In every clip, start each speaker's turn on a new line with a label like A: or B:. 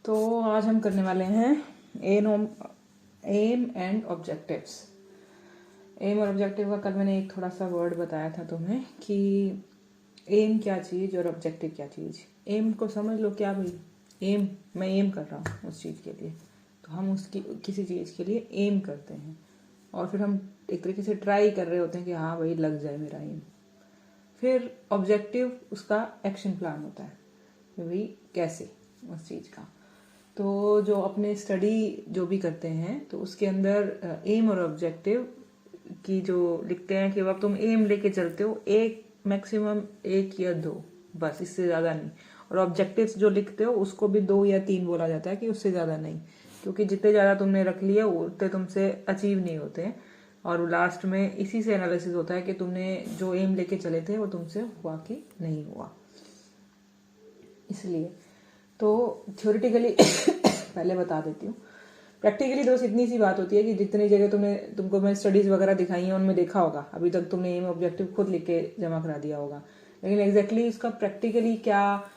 A: तो आज हम करने वाले हैं एम एंड ऑब्जेक्टिव्स। एम और ऑब्जेक्टिव का कल मैंने एक थोड़ा सा वर्ड बताया था तुम्हें कि एम क्या चीज़ और ऑब्जेक्टिव क्या चीज़। एम को समझ लो क्या भाई, एम मैं एम कर रहा हूँ उस चीज़ के लिए, तो हम उसकी किसी चीज़ के लिए एम करते हैं और फिर हम एक तरीके से ट्राई कर रहे होते हैं कि हाँ भाई लग जाए मेरा एम। फिर ऑब्जेक्टिव उसका एक्शन प्लान होता है कि भाई कैसे उस चीज़ का। तो जो अपने स्टडी जो भी करते हैं तो उसके अंदर एम और ऑब्जेक्टिव की जो लिखते हैं कि अब तुम एम लेके चलते हो एक मैक्सिमम एक या दो, बस इससे ज़्यादा नहीं। और ऑब्जेक्टिव्स जो लिखते हो उसको भी 2 या 3 बोला जाता है कि उससे ज़्यादा नहीं, क्योंकि जितने ज़्यादा तुमने रख लिए उतने तुमसे अचीव नहीं होते हैं। और लास्ट में इसी से एनालिसिस होता है कि तुमने जो एम लेके चले थे वो तुमसे हुआ कि नहीं हुआ। इसलिए तो थ्योरेटिकली पहले बता देती हूँ। प्रैक्टिकली दोस्त इतनी सी बात होती है कि जितनी जगह तुमको मैं स्टडीज वगैरह दिखाई हैं उनमें देखा होगा, अभी तक तुमने एम ऑब्जेक्टिव खुद लिख के जमा करा दिया होगा, लेकिन एग्जैक्टली इसका प्रैक्टिकली क्या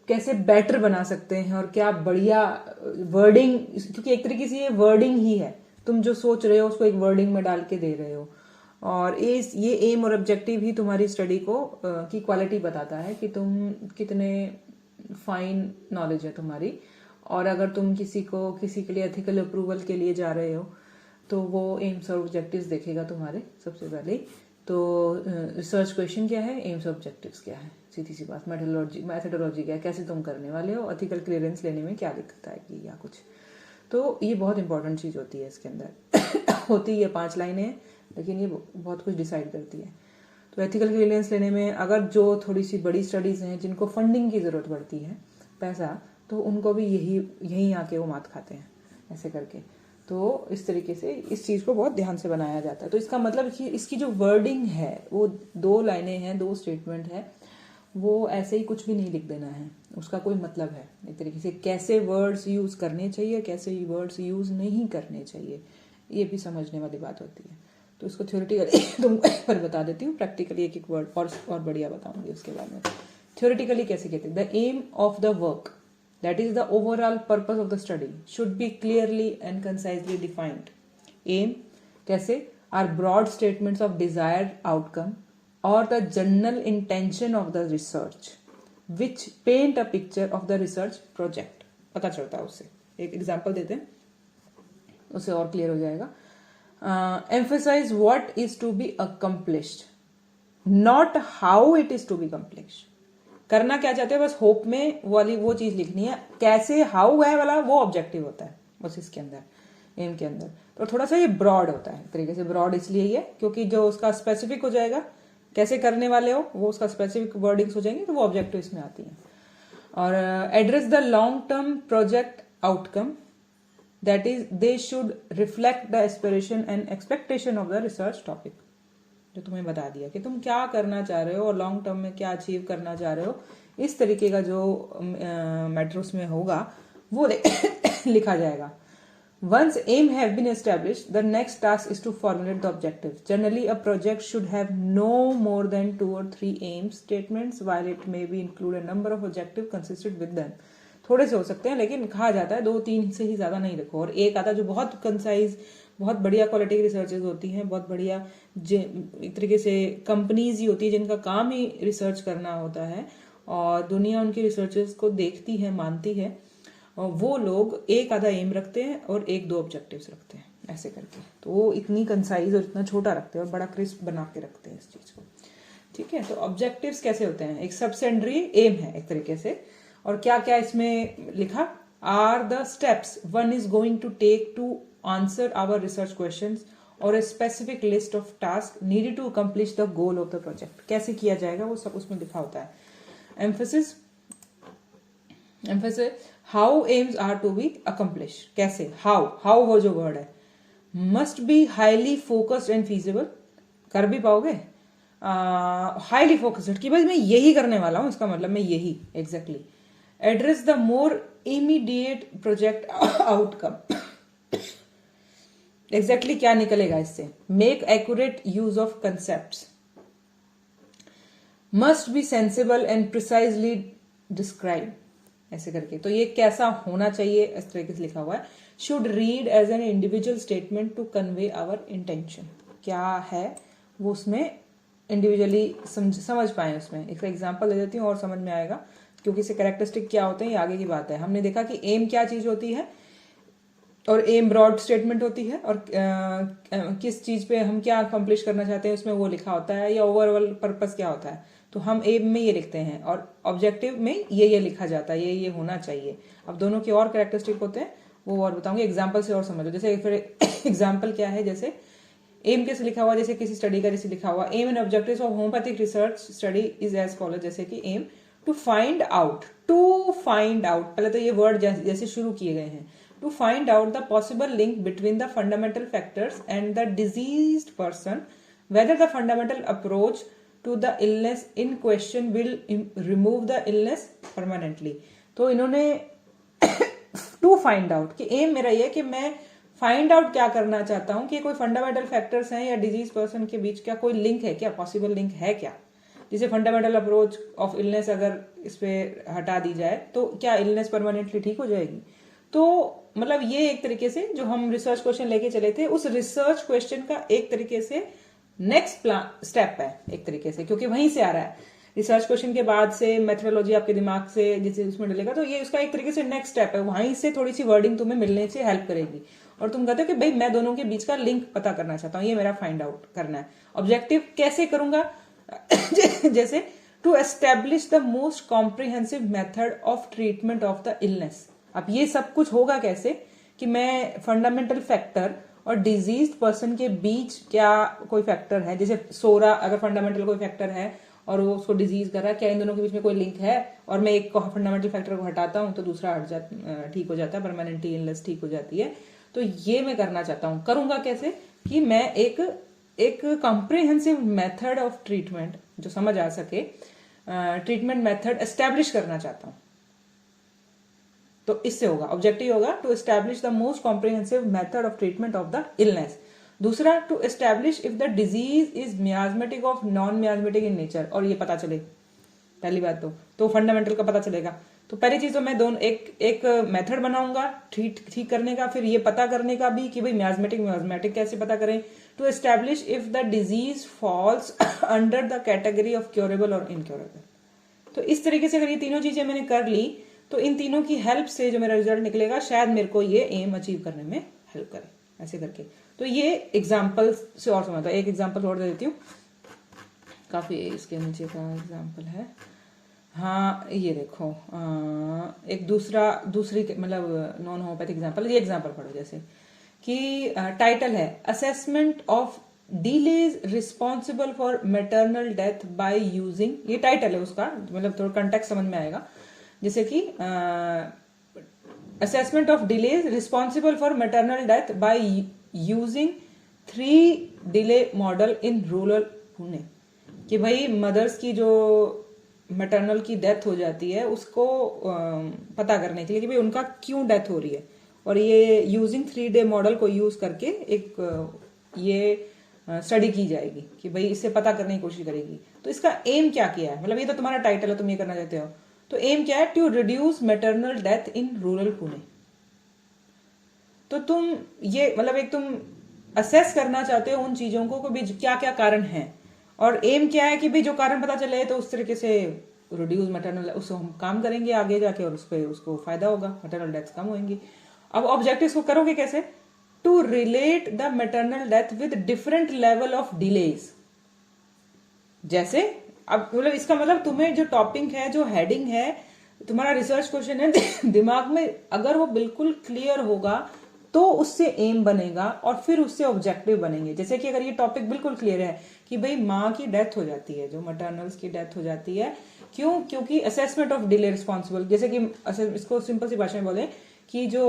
A: कैसे बेटर बना सकते हैं और क्या बढ़िया वर्डिंग, क्योंकि एक तरीके से ये वर्डिंग ही है, तुम जो सोच रहे हो उसको एक वर्डिंग में डाल के दे रहे हो। और ये एम और ऑब्जेक्टिव ही तुम्हारी स्टडी को की क्वालिटी बताता है कि तुम कितने फाइन नॉलेज है तुम्हारी। और अगर तुम किसी के लिए एथिकल अप्रूवल के लिए जा रहे हो तो वो एम्स और ऑब्जेक्टिव्स देखेगा तुम्हारे सबसे पहले। तो रिसर्च क्वेश्चन क्या है, एम्स ऑब्जेक्टिव्स क्या है, सीधी सी बात। मैथोडोलॉजी क्या है, कैसे तुम करने वाले हो, एथिकल क्लियरेंस लेने में क्या दिक्कत आएगी या कुछ। तो ये बहुत इंपॉर्टेंट चीज़ होती है इसके अंदर होती है 5 लाइनें हैं, लेकिन ये बहुत कुछ डिसाइड करती है। तो एथिकल क्लियरेंस लेने में अगर जो थोड़ी सी बड़ी स्टडीज़ हैं जिनको फंडिंग की ज़रूरत पड़ती है, पैसा, तो उनको भी यहीं आके वो मात खाते हैं ऐसे करके। तो इस तरीके से इस चीज़ को बहुत ध्यान से बनाया जाता है। तो इसका मतलब कि इसकी जो वर्डिंग है वो 2 लाइनें हैं, 2 स्टेटमेंट है, वो ऐसे ही कुछ भी नहीं लिख देना है, उसका कोई मतलब है। एक तरीके से कैसे वर्ड्स यूज़ करने चाहिए, कैसे वर्ड्स यूज़ नहीं करने चाहिए, ये भी समझने वाली बात होती है। तो इसको थ्योरेटिकली तुमको एक बार बता देती हूँ, प्रैक्टिकली एक वर्ड और बढ़िया बताऊंगी उसके बारे में। थ्योरेटिकली कैसे कहते हैं, the aim of the work, that is the overall purpose of the study, should be clearly and concisely defined. Aim कैसे are broad statements of desired outcome or the general intention of the research which paint a picture of the research project. पता चलता है उससे। एक example देते हैं, उससे और क्लियर हो जाएगा। Emphasize what is to be accomplished, not how it is to be accomplished. करना क्या चाहते हो, बस होप में वाली वो चीज लिखनी है। कैसे हाउ है वाला वो ऑब्जेक्टिव होता है बस इसके अंदर, एम के अंदर। तो थोड़ा सा ये ब्रॉड होता है, तरीके से ब्रॉड इसलिए ही है क्योंकि जो उसका स्पेसिफिक हो जाएगा, कैसे करने वाले हो वो उसका स्पेसिफिक वर्डिंग्स हो जाएंगे, तो वो ऑब्जेक्टिव इसमें आती है। और address the long term project outcome, that is they should reflect the aspiration and expectation of the research topic. जो तुम्हें बता दिया कि तुम क्या करना चाह रहे हो और लॉन्ग टर्म में क्या अचीव करना चाह रहे हो, इस तरीके का जो मैटर उसमें होगा वो लिखा जाएगा। Once aim have been established, the next task is to formulate the objective. Generally a project should have no more than 2 or 3 aim statements, while it may be include a number of objective consistent with them. थोड़े से हो सकते हैं, लेकिन कहा जाता है 2-3 से ही ज्यादा नहीं रखो। और एक आता जो बहुत कंसाइज, बहुत बढ़िया क्वालिटी की रिसर्चेज होती हैं, बहुत बढ़िया एक तरीके से कंपनीज ही होती है जिनका काम ही रिसर्च करना होता है और दुनिया उनकी रिसर्चेस को देखती है, मानती है, और वो लोग एक आधा एम रखते हैं और 1-2 ऑब्जेक्टिव्स रखते हैं ऐसे करके। तो वो इतनी कंसाइज और इतना छोटा रखते हैं और बड़ा क्रिस्प बना के रखते हैं इस चीज को। ठीक है, तो ऑब्जेक्टिव्स कैसे होते हैं, एक सबसेंडरी एम है एक तरीके से। और क्या क्या इसमें लिखा, are the steps one is going to take to answer our research questions or a specific list of tasks needed to accomplish the goal of the project. कैसे किया जाएगा वो सब उसमें लिखा होता है। emphasis how aims are to be accomplished, कैसे, how वो जो वर्ड है, must be highly focused and feasible, कर भी पाओगे, highly focused कि भाई मैं यही करने वाला हूँ, इसका मतलब मैं यही exactly, address the more immediate project outcome, exactly क्या निकलेगा इससे, make accurate use of concepts, must be sensible and precisely describe, ऐसे करके। तो ये कैसा होना चाहिए, इस तरीके से लिखा हुआ है, should read as an individual statement to convey our intention. क्या है वो उसमें इंडिविजुअली समझ पाए। उसमें एक एग्जांपल दे देती हूँ और समझ में आएगा, क्योंकि इससे कैरेक्टरिस्टिक क्या होते हैं ये आगे की बात है। हमने देखा कि एम क्या चीज होती है, और एम ब्रॉड स्टेटमेंट होती है, और किस चीज पे हम क्या अकम्प्लिश करना चाहते हैं उसमें वो लिखा होता है, या ओवरऑल पर्पस क्या होता है। तो हम एम में ये लिखते हैं और ऑब्जेक्टिव में ये लिखा जाता है, ये होना चाहिए। अब दोनों के और कैरेक्टरिस्टिक होते हैं वो और बताऊंगी, एग्जाम्पल से और समझ लो। जैसे फिर एग्जाम्पल क्या है, जैसे एम कैसे लिखा हुआ, जैसे किसी स्टडी का जैसे लिखा हुआ, aim and objectives of homeopathic research study is as follow. जैसे कि एम टू फाइंड आउट, पहले तो ये वर्ड जैसे शुरू किए गए हैं, to find out the possible link between the fundamental factors and the diseased person, whether the fundamental approach to the illness in question will remove the illness permanently। तो इन्होंने to find out कि M मेरा ये कि मैं find out क्या करना चाहता हूं कि कोई फंडामेंटल फैक्टर्स हैं या डिजीज पर्सन के बीच क्या कोई लिंक है, क्या पॉसिबल लिंक है क्या, जिसे फंडामेंटल अप्रोच ऑफ इलनेस अगर इस पे हटा दी जाए तो क्या इलनेस परमानेंटली ठीक हो जाएगी। तो मतलब ये एक तरीके से जो हम रिसर्च क्वेश्चन लेके चले थे, उस रिसर्च क्वेश्चन का एक तरीके से नेक्स्ट स्टेप है एक तरीके से, क्योंकि वहीं से आ रहा है। रिसर्च क्वेश्चन के बाद से मेथोडोलॉजी आपके दिमाग से जिसे उसमें डलेगा, तो ये उसका एक तरीके से नेक्स्ट स्टेप है। वहीं से थोड़ी सी वर्डिंग तुम्हें मिलने से हेल्प करेगी, और तुम कहते हो कि भाई मैं दोनों के बीच का लिंक पता करना चाहता हूँ, ये मेरा फाइंड आउट करना है। ऑब्जेक्टिव कैसे करूंगा जैसे to establish the most comprehensive method of treatment of the illness. अब ये सब कुछ होगा कैसे कि मैं फंडामेंटल फैक्टर और डिजीज पर्सन के बीच क्या कोई फैक्टर है, जैसे सोरा अगर फंडामेंटल कोई फैक्टर है और वो उसको डिजीज कर रहा है, क्या इन दोनों के बीच में कोई लिंक है, और मैं एक फंडामेंटल फैक्टर को हटाता हूं तो दूसरा हट जाता, ठीक हो जाता है, परमानेंटली इलनेस ठीक हो जाती है। तो ये मैं करना चाहता हूं। करूंगा कैसे कि मैं एक कॉम्प्रिहेंसिव मेथड ऑफ ट्रीटमेंट जो समझ आ सके, ट्रीटमेंट मेथड एस्टेब्लिश करना चाहता हूं। तो इससे होगा, ऑब्जेक्टिव होगा to establish the most comprehensive method of treatment of the illness. दूसरा to establish if the disease is miasmatic of non miasmatic in nature, और ये पता चले पहली बात तो फंडामेंटल का पता चलेगा। तो पहली चीज तो मैं दोनों एक मेथड बनाऊंगा ठीक करने का, फिर ये पता करने का भी कि भाई मियाजमेटिक कैसे पता करें, to establish if the disease falls under the category of curable और इनक्योरेबल। तो इस तरीके से अगर ये तीनों चीजें मैंने कर ली तो इन तीनों की हेल्प से जो मेरा रिजल्ट निकलेगा शायद मेरे को ये एम अचीव करने में हेल्प करे, ऐसे करके। तो ये एग्जाम्पल से और समझता हूँ, एक एग्जाम्पल और दे देती हूँ, काफी इसके नीचे का एग्जाम्पल है। हाँ ये देखो, एक दूसरी मतलब नॉन होम्योपैथिक एग्जाम्पल, ये एग्जाम्पल पढ़ो। जैसे कि टाइटल है assessment of delays responsible for maternal death by using, ये टाइटल है उसका, मतलब थोड़ा कंटेक्ट समझ में आएगा। जैसे कि assessment of delays responsible for maternal death by using 3 delay model in rural Pune, कि भाई मदर्स की जो मैटरनल की डेथ हो जाती है उसको पता करने के लिए कि भाई उनका क्यों डेथ हो रही है, और ये यूजिंग 3 डे मॉडल को यूज करके एक ये स्टडी की जाएगी कि भाई इससे पता करने की कोशिश करेगी। तो इसका एम क्या किया है, मतलब ये तो तुम्हारा टाइटल है, तुम ये करना चाहते हो, तो एम क्या है, to reduce maternal death in rural Pune. तो तुम ये मतलब एक तुम असेस करना चाहते हो उन चीजों को भी क्या क्या कारण है, और एम क्या है कि भाई जो कारण पता चले तो उस तरीके से रिड्यूस मैटरनल, उसको हम काम करेंगे आगे जाके और उसको फायदा होगा, मैटरनल डेथ कम होंगी। अब ऑब्जेक्टिव्स को करोगे कैसे, to relate the maternal death with different level of delays. जैसे अब मतलब इसका मतलब तुम्हें जो टॉपिक है, जो हेडिंग है, तुम्हारा रिसर्च क्वेश्चन है दिमाग में अगर वो बिल्कुल क्लियर होगा तो उससे एम बनेगा और फिर उससे ऑब्जेक्टिव बनेंगे। जैसे कि अगर ये टॉपिक बिल्कुल क्लियर है कि भाई माँ की डेथ हो जाती है, जो मैटरनल्स की डेथ हो जाती है, क्यों, क्योंकि असेसमेंट ऑफ डिले रिस्पॉन्सिबल, जैसे कि इसको सिंपल सी भाषा में बोले कि जो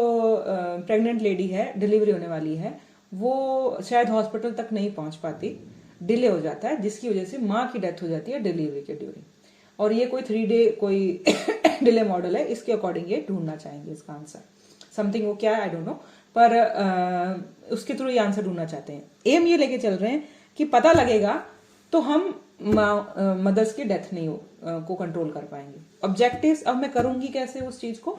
A: प्रेग्नेंट लेडी है, डिलीवरी होने वाली है, वो शायद हॉस्पिटल तक नहीं पहुंच पाती, डिले हो जाता है, जिसकी वजह से माँ की डेथ हो जाती है डिलीवरी के ड्यूरिंग, और ये कोई 3 डे कोई डिले मॉडल है, इसके अकॉर्डिंग ये ढूंढना चाहेंगे इसका आंसर, समथिंग वो क्या है आई डोंट नो, पर उसके थ्रू ये आंसर ढूंढना चाहते हैं। एम ये लेके चल रहे हैं कि पता लगेगा तो हम मदर्स की डेथ नहीं को कंट्रोल कर पाएंगे। ऑब्जेक्टिव्स अब मैं करूंगी कैसे उस चीज को,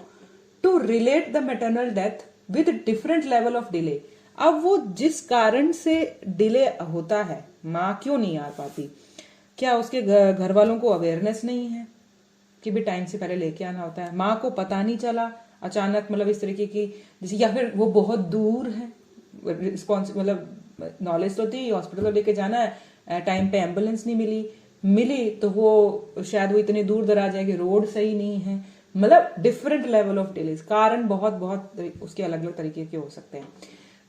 A: to relate the maternal death with different level of delay. अब वो जिस कारण से डिले होता है, माँ क्यों नहीं आ पाती, क्या उसके घर वालों को अवेयरनेस नहीं है कि भी टाइम से पहले लेके आना होता है, माँ को पता नहीं चला अचानक, मतलब इस तरीके की जैसे, या फिर वो बहुत दूर है, रिस्पॉन्स मतलब नॉलेज तो थी हॉस्पिटल तो लेके जाना है, टाइम पे एम्बुलेंस नहीं मिली तो वो शायद वो इतने दूर दराज है कि रोड सही नहीं है, मतलब डिफरेंट लेवल ऑफ डिलेज, कारण बहुत बहुत उसके अलग अलग तरीके के हो सकते हैं।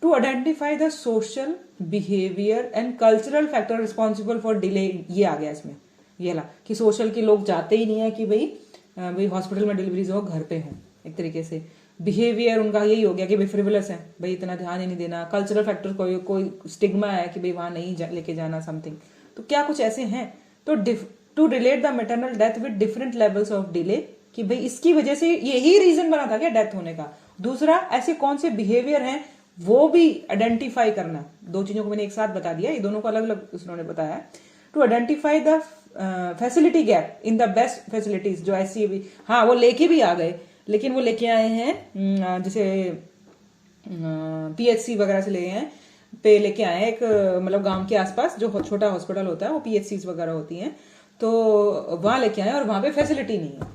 A: To identify the social behaviour and cultural factor responsible for delay, ये आ गया इसमें, ये ला कि सोशल के लोग जाते ही नहीं है कि भाई हॉस्पिटल में डिलीवरीज हो, घर पे हो, एक तरीके से बिहेवियर उनका यही हो गया कि भाई फ्रिवलस है, भाई इतना ध्यान ही नहीं देना, कल्चरल फैक्टर कोई स्टिग्मा है कि भाई वहां नहीं लेके जाना समथिंग, तो क्या कुछ ऐसे हैं। तो to relate the maternal death with different levels of delay, कि भाई इसकी वजह से यही रीजन बना था क्या डेथ होने का। दूसरा, ऐसे कौन से बिहेवियर हैं वो भी आइडेंटिफाई करना, दो चीजों को मैंने एक साथ बता दिया, ये दोनों को अलग अलग उन्होंने बताया। To identify the facility gap in the best facilities, जो ऐसी भी, हाँ वो लेके भी आ गए, लेकिन वो लेके आए हैं जैसे पीएचसी वगैरह से ले हैं पे लेके आए हैं, एक मतलब गांव के आसपास जो छोटा हॉस्पिटल होता है वो पीएचसी वगैरह होती हैं, तो वहां लेके आए और वहां पे फैसिलिटी नहीं है।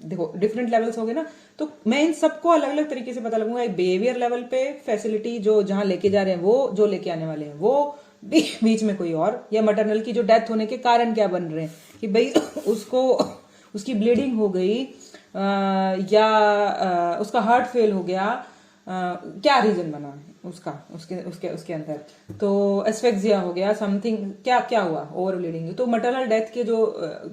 A: देखो डिफरेंट लेवल्स हो गए ना, तो मैं इन सबको अलग अलग तरीके से पता लगूंगा। एक बिहेवियर लेवल पे फैसिलिटी जो जहां लेके जा रहे हैं वो, जो लेके आने वाले हैं वो, बीच में कोई और, या मटरनल की जो डेथ होने के कारण क्या बन रहे हैं कि भाई उसको उसकी ब्लीडिंग हो गई या उसका हार्ट फेल हो गया, क्या रीजन बना है उसका, उसके उसके उसके अंदर, तो एस्फेक्सिया हो गया समथिंग, क्या क्या हुआ, ओवर ब्लीडिंग, तो मटरनल डेथ के जो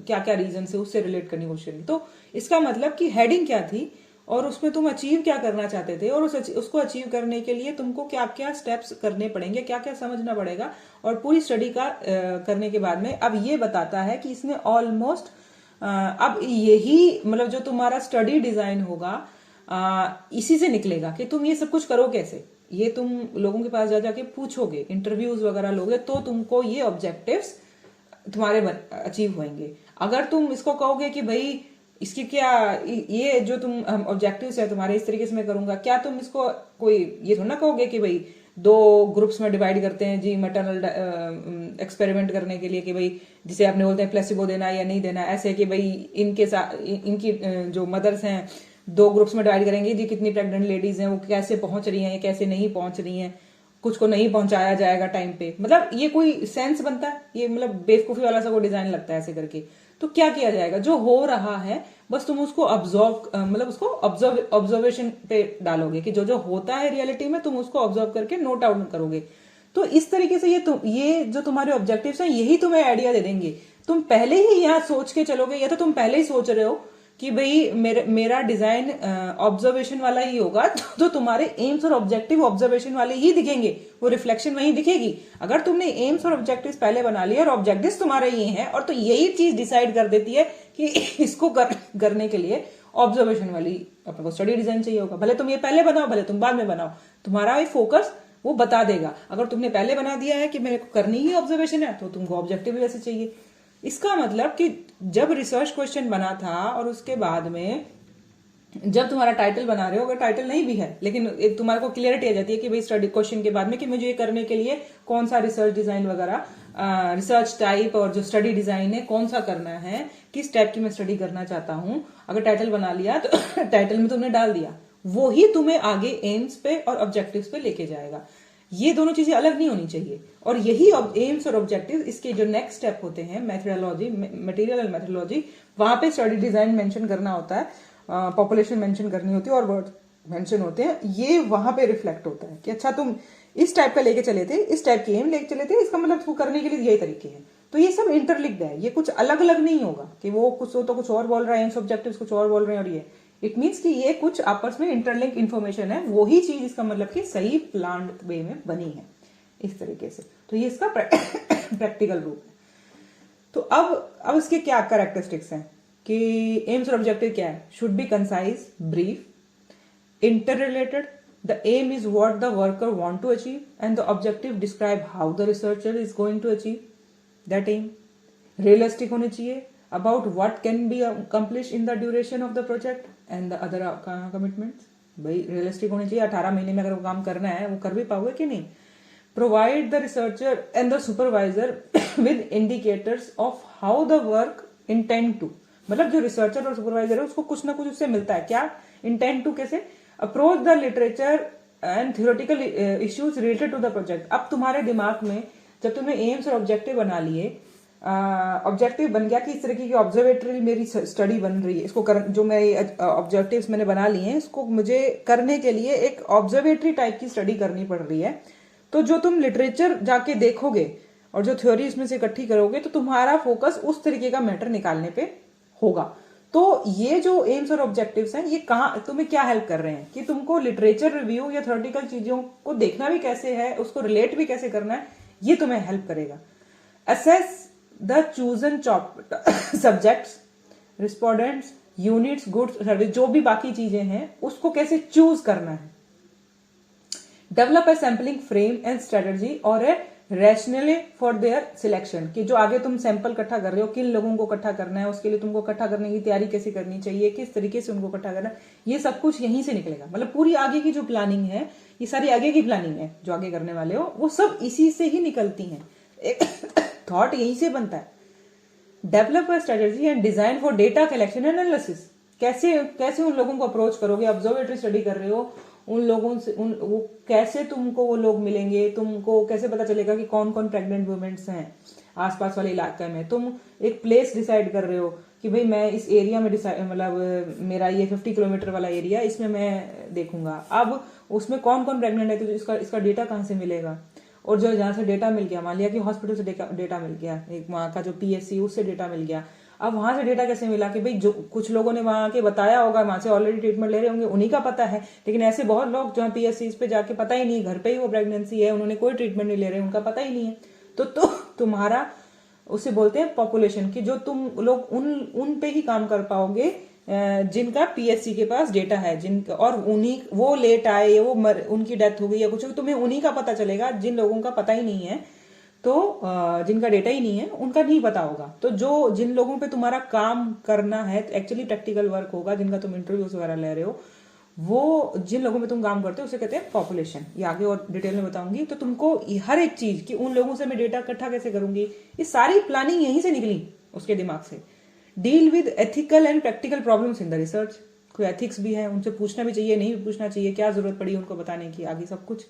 A: क्या क्या रीजन से उससे रिलेट करने की कोशिश करी। तो इसका मतलब कि हेडिंग क्या थी और उसमें तुम अचीव क्या करना चाहते थे, और उसको अचीव करने के लिए तुमको क्या क्या स्टेप्स करने पड़ेंगे, क्या क्या समझना पड़ेगा, और पूरी स्टडी का करने के बाद में अब ये बताता है कि इसने ऑलमोस्ट अब यही मतलब जो तुम्हारा स्टडी डिजाइन होगा इसी से निकलेगा कि तुम ये सब कुछ करो कैसे। ये तुम लोगों के पास जा जाके पूछोगे, इंटरव्यूज वगैरह लोगे, तो तुमको ये ऑब्जेक्टिव्स तुम्हारे अचीव होंगे। अगर तुम इसको कहोगे कि भाई इसकी क्या, ये जो तुम ऑब्जेक्टिव्स है तुम्हारे इस तरीके से मैं करूंगा, क्या तुम इसको कोई ये थोड़ा ना कहोगे कि भाई दो ग्रुप्स में डिवाइड करते हैं जी मैटरनल एक्सपेरिमेंट करने के लिए कि भाई जिसे आपने बोलते हैं प्लेसिबो देना या नहीं देना, ऐसे कि भाई इनके साथ इनकी जो मदर्स हैं दो ग्रुप्स में डिवाइड करेंगे जी, कितनी प्रेग्नेंट लेडीज हैं वो कैसे पहुंच रही हैं, कैसे नहीं पहुंच रही हैं, कुछ को नहीं पहुंचाया जाएगा टाइम पे, मतलब ये कोई सेंस बनता है, ये मतलब बेवकूफी वाला सा वो डिजाइन लगता है ऐसे करके। तो क्या किया जाएगा, जो हो रहा है बस तुम उसको ऑब्जर्व मतलब उसको ऑब्जर्वेशन पे डालोगे कि जो जो होता है रियलिटी में तुम उसको ऑब्जर्व करके नोट आउट करोगे। तो इस तरीके से ये जो तुम्हारे ऑब्जेक्टिव्स हैं यही तुम्हें आइडिया दे देंगे। तुम पहले ही यहाँ सोच के चलोगे, या तो तुम पहले ही सोच रहे हो कि भाई मेरा डिजाइन ऑब्जर्वेशन वाला ही होगा, तो तुम्हारे एम्स और ऑब्जेक्टिव ऑब्जर्वेशन वाले ही दिखेंगे, वो रिफ्लेक्शन वही दिखेगी। अगर तुमने एम्स और ऑब्जेक्टिव्स पहले बना लिए और ऑब्जेक्टिव्स तुम्हारे ये हैं, और तो यही चीज डिसाइड कर देती है कि इसको करने के लिए ऑब्जर्वेशन वाली अपने को स्टडी डिजाइन चाहिए होगा। भले तुम ये पहले बनाओ, भले तुम बाद में बनाओ, तुम्हारा ये फोकस वो बता देगा। अगर तुमने पहले बना दिया है कि मेरे को करनी ही ऑब्जर्वेशन है, तो तुमको ऑब्जेक्टिव भी वैसे चाहिए। इसका मतलब कि जब रिसर्च क्वेश्चन बना था और उसके बाद में जब तुम्हारा टाइटल बना रहे हो, अगर टाइटल नहीं भी है लेकिन एक तुम्हारे को क्लियरिटी आ जाती है कि भाई स्टडी क्वेश्चन के बाद में कि मुझे ये करने के लिए कौन सा रिसर्च डिजाइन वगैरह, रिसर्च टाइप और जो स्टडी डिजाइन है कौन सा करना है, किस टाइप की मैं स्टडी करना चाहता हूं, अगर टाइटल बना लिया तो टाइटल में तुमने डाल दिया, वो ही तुम्हें आगे एम्स पे और ऑब्जेक्टिव्स पे लेके जाएगा। ये दोनों चीजें अलग नहीं होनी चाहिए। और यही एम्स और ऑब्जेक्टिव, इसके जो नेक्स्ट स्टेप होते हैं मेथोडोलॉजी, मटेरियल मेथोडोलॉजी, वहां पे स्टडी डिजाइन मेंशन करना होता है, पॉपुलेशन मेंशन करनी होती है और वर्ड मेंशन होते हैं, ये वहां पे रिफ्लेक्ट होता है कि अच्छा तुम इस टाइप का लेके चले थे, इस टाइप की एम लेके चले थे, इसका मतलब उसको करने के लिए यही तरीके हैं। तो ये सब इंटरलिंक्ड है, ये कुछ अलग अलग नहीं होगा कि वो कुछ तो कुछ और बोल रहा है, एम्स ऑब्जेक्टिव्स कुछ और बोल रहे हैं, और ये इट मीन्स कि ये कुछ आपस में इंटरलिंक इन्फॉर्मेशन है, वही चीज इसका मतलब कि सही प्लान वे में बनी है इस तरीके से। तो ये इसका प्रैक्टिकल रूप है। तो अब इसके क्या कैरेक्टरिस्टिक्स हैं कि एम्स और ऑब्जेक्टिव क्या है, should be concise, brief, interrelated. The aim is what the worker want to achieve and the objective describe how the researcher is going to achieve that aim. Realistic होने चाहिए about what can be accomplish in the duration of the project and the other commitments. भाई realistic होने चाहिए, 18 महीने में अगर वो काम करना है वो कर भी पाओगे कि नहीं। Provide the researcher and the supervisor with indicators of how the work intend to, मतलब जो रिसर्चर और सुपरवाइजर है उसको कुछ ना कुछ उससे मिलता है, क्या इंटेंड टू, कैसे approach the literature and theoretical issues related to the project. अब तुम्हारे दिमाग में जब तुमने एम्स और ऑब्जेक्टिव बना लिए, ऑब्जेक्टिव बन गया कि इस तरीके की ऑब्जर्वेटरी मेरी स्टडी बन रही है, इसको जो मेरे ऑब्जेक्टिव्स मैंने बना लिए हैं इसको मुझे करने के लिए एक ऑब्जर्वेटरी टाइप की स्टडी करनी पड़ रही है। तो जो तुम लिटरेचर जाके देखोगे और जो थ्योरी इसमें से इकट्ठी करोगे तो तुम्हारा फोकस उस तरीके का मैटर निकालने पे होगा। तो ये जो एम्स और ऑब्जेक्टिव्स हैं ये कहाँ तुम्हें क्या हेल्प कर रहे हैं कि तुमको लिटरेचर रिव्यू या थ्योरेटिकल चीजों को देखना भी कैसे है, उसको रिलेट भी कैसे करना है, ये तुम्हें हेल्प करेगा। Assess the chosen subjects, respondents, units, goods, service, जो भी बाकी चीजें हैं उसको कैसे चूज करना है। Develop a sampling frame and strategy और ए रैशनली फॉर देयर सिलेक्शन, कि जो आगे तुम सैंपल इकट्ठा कर रहे हो किन लोगों को इकट्ठा करना है, उसके लिए तुमको इकट्ठा करने की तैयारी कैसे करनी चाहिए, किस तरीके से उनको इकट्ठा करना है, ये सब कुछ यहीं से निकलेगा। मतलब पूरी आगे की जो प्लानिंग है, ये सारी आगे की प्लानिंग है जो आगे करने वाले हो, वो सब इसी से ही निकलती है। एक थॉट यहीं से बनता है। Develop a strategy and design for data collection and analysis, कैसे उन लोगों को अप्रोच करोगे, ऑब्जर्वेटरी स्टडी कर रहे हो, उन लोगों से वो कैसे तुमको वो लोग मिलेंगे, तुमको कैसे पता चलेगा कि कौन कौन प्रेग्नेंट वुमेन्स हैं आसपास वाले इलाके में। तुम एक प्लेस डिसाइड कर रहे हो कि भाई मैं इस एरिया में मतलब मेरा ये 50 किलोमीटर वाला एरिया, इसमें मैं देखूंगा। अब उसमें कौन कौन प्रेग्नेंट है तो इसका डेटा कहाँ से मिलेगा, और जो जहाँ से डेटा मिल गया, मान लिया कि हॉस्पिटल से डेटा मिल गया, एक वहाँ का जो PSC उससे डेटा मिल गया, अब वहां से डेटा कैसे मिला कि भाई जो कुछ लोगों ने वहां के बताया होगा, वहां से ऑलरेडी ट्रीटमेंट ले रहे होंगे, उन्हीं का पता है। लेकिन ऐसे बहुत लोग जहाँ PSCs पे जाके पता ही नहीं, घर पे ही वो प्रेगनेंसी है, उन्होंने कोई ट्रीटमेंट नहीं ले रहे, उनका पता ही नहीं है। तो तुम्हारा उसे बोलते हैं पॉपुलेशन, की जो तुम लोग उन पे ही काम कर पाओगे जिनका PSC के पास डेटा है, जिनका और उन्हीं वो लेट आए, वो उनकी डेथ हो गई या कुछ, तुम्हें उन्हीं का पता चलेगा। जिन लोगों का पता ही नहीं है, तो जिनका डेटा ही नहीं है, उनका नहीं पता होगा। तो जिन लोगों पे तुम्हारा काम करना है, एक्चुअली प्रैक्टिकल वर्क होगा, जिनका तुम इंटरव्यूज वगैरह ले रहे हो, वो जिन लोगों पे तुम काम करते हो उसे कहते हैं पॉपुलेशन। ये आगे और डिटेल में बताऊंगी। तो तुमको हर एक चीज कि उन लोगों से मैं डेटा इकट्ठा कैसे करूंगी, ये सारी प्लानिंग यहीं से निकली उसके दिमाग से। Deal with ethical and practical problems in the research, कोई एथिक्स भी है, उनसे पूछना भी चाहिए, नहीं भी पूछना चाहिए, क्या जरूरत पड़ी उनको बताने की, आगे सब कुछ।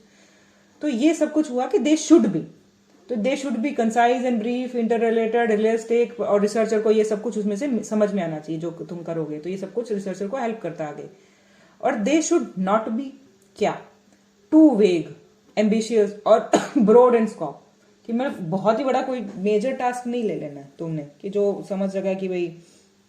A: तो ये सब कुछ हुआ कि दे शुड बी, तो they should be concise and brief, inter related, realistic, और रिसर्चर को ये सब कुछ उसमें से समझ में आना चाहिए जो तुम करोगे। तो ये सब कुछ रिसर्चर को हेल्प करता है आगे। और दे शुड नॉट बी क्या, टू वेग, एम्बिशियस और ब्रॉड एंड स्कोप, कि मतलब बहुत ही बड़ा कोई मेजर टास्क नहीं ले लेना है तुमने, कि जो समझ सका कि भाई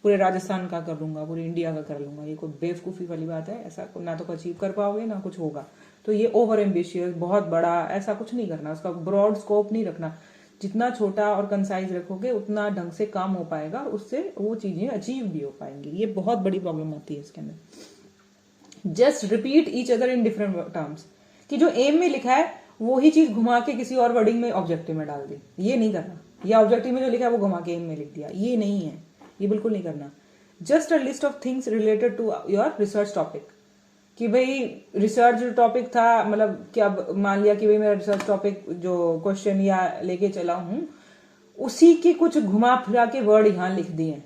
A: पूरे राजस्थान का कर लूंगा, पूरे इंडिया का कर लूंगा। ये कोई बेवकूफी वाली बात है, ऐसा ना तो अचीव कर पाओगे ना कुछ होगा। तो ये ओवर एम्बिशियस, बहुत बड़ा, ऐसा कुछ नहीं करना, उसका ब्रॉड स्कोप नहीं रखना। जितना छोटा और कंसाइज रखोगे उतना ढंग से काम हो पाएगा और उससे वो चीजें अचीव भी हो पाएंगी। ये बहुत बड़ी प्रॉब्लम आती है इसके अंदर। Just repeat each other in different terms, कि जो एम में लिखा है वो ही चीज घुमा के किसी और वर्डिंग में ऑब्जेक्टिव में डाल दी, ये नहीं करना। या ऑब्जेक्टिव में जो लिखा है वो घुमा के एम में लिख दिया, ये नहीं है, ये बिल्कुल नहीं करना। Just a list of things related to your research topic, कि भाई रिसर्च टॉपिक था, मतलब क्या मान लिया कि भाई मेरा रिसर्च टॉपिक जो क्वेश्चन या लेके चला हूं उसी के कुछ घुमा फिरा के वर्ड यहाँ लिख दिए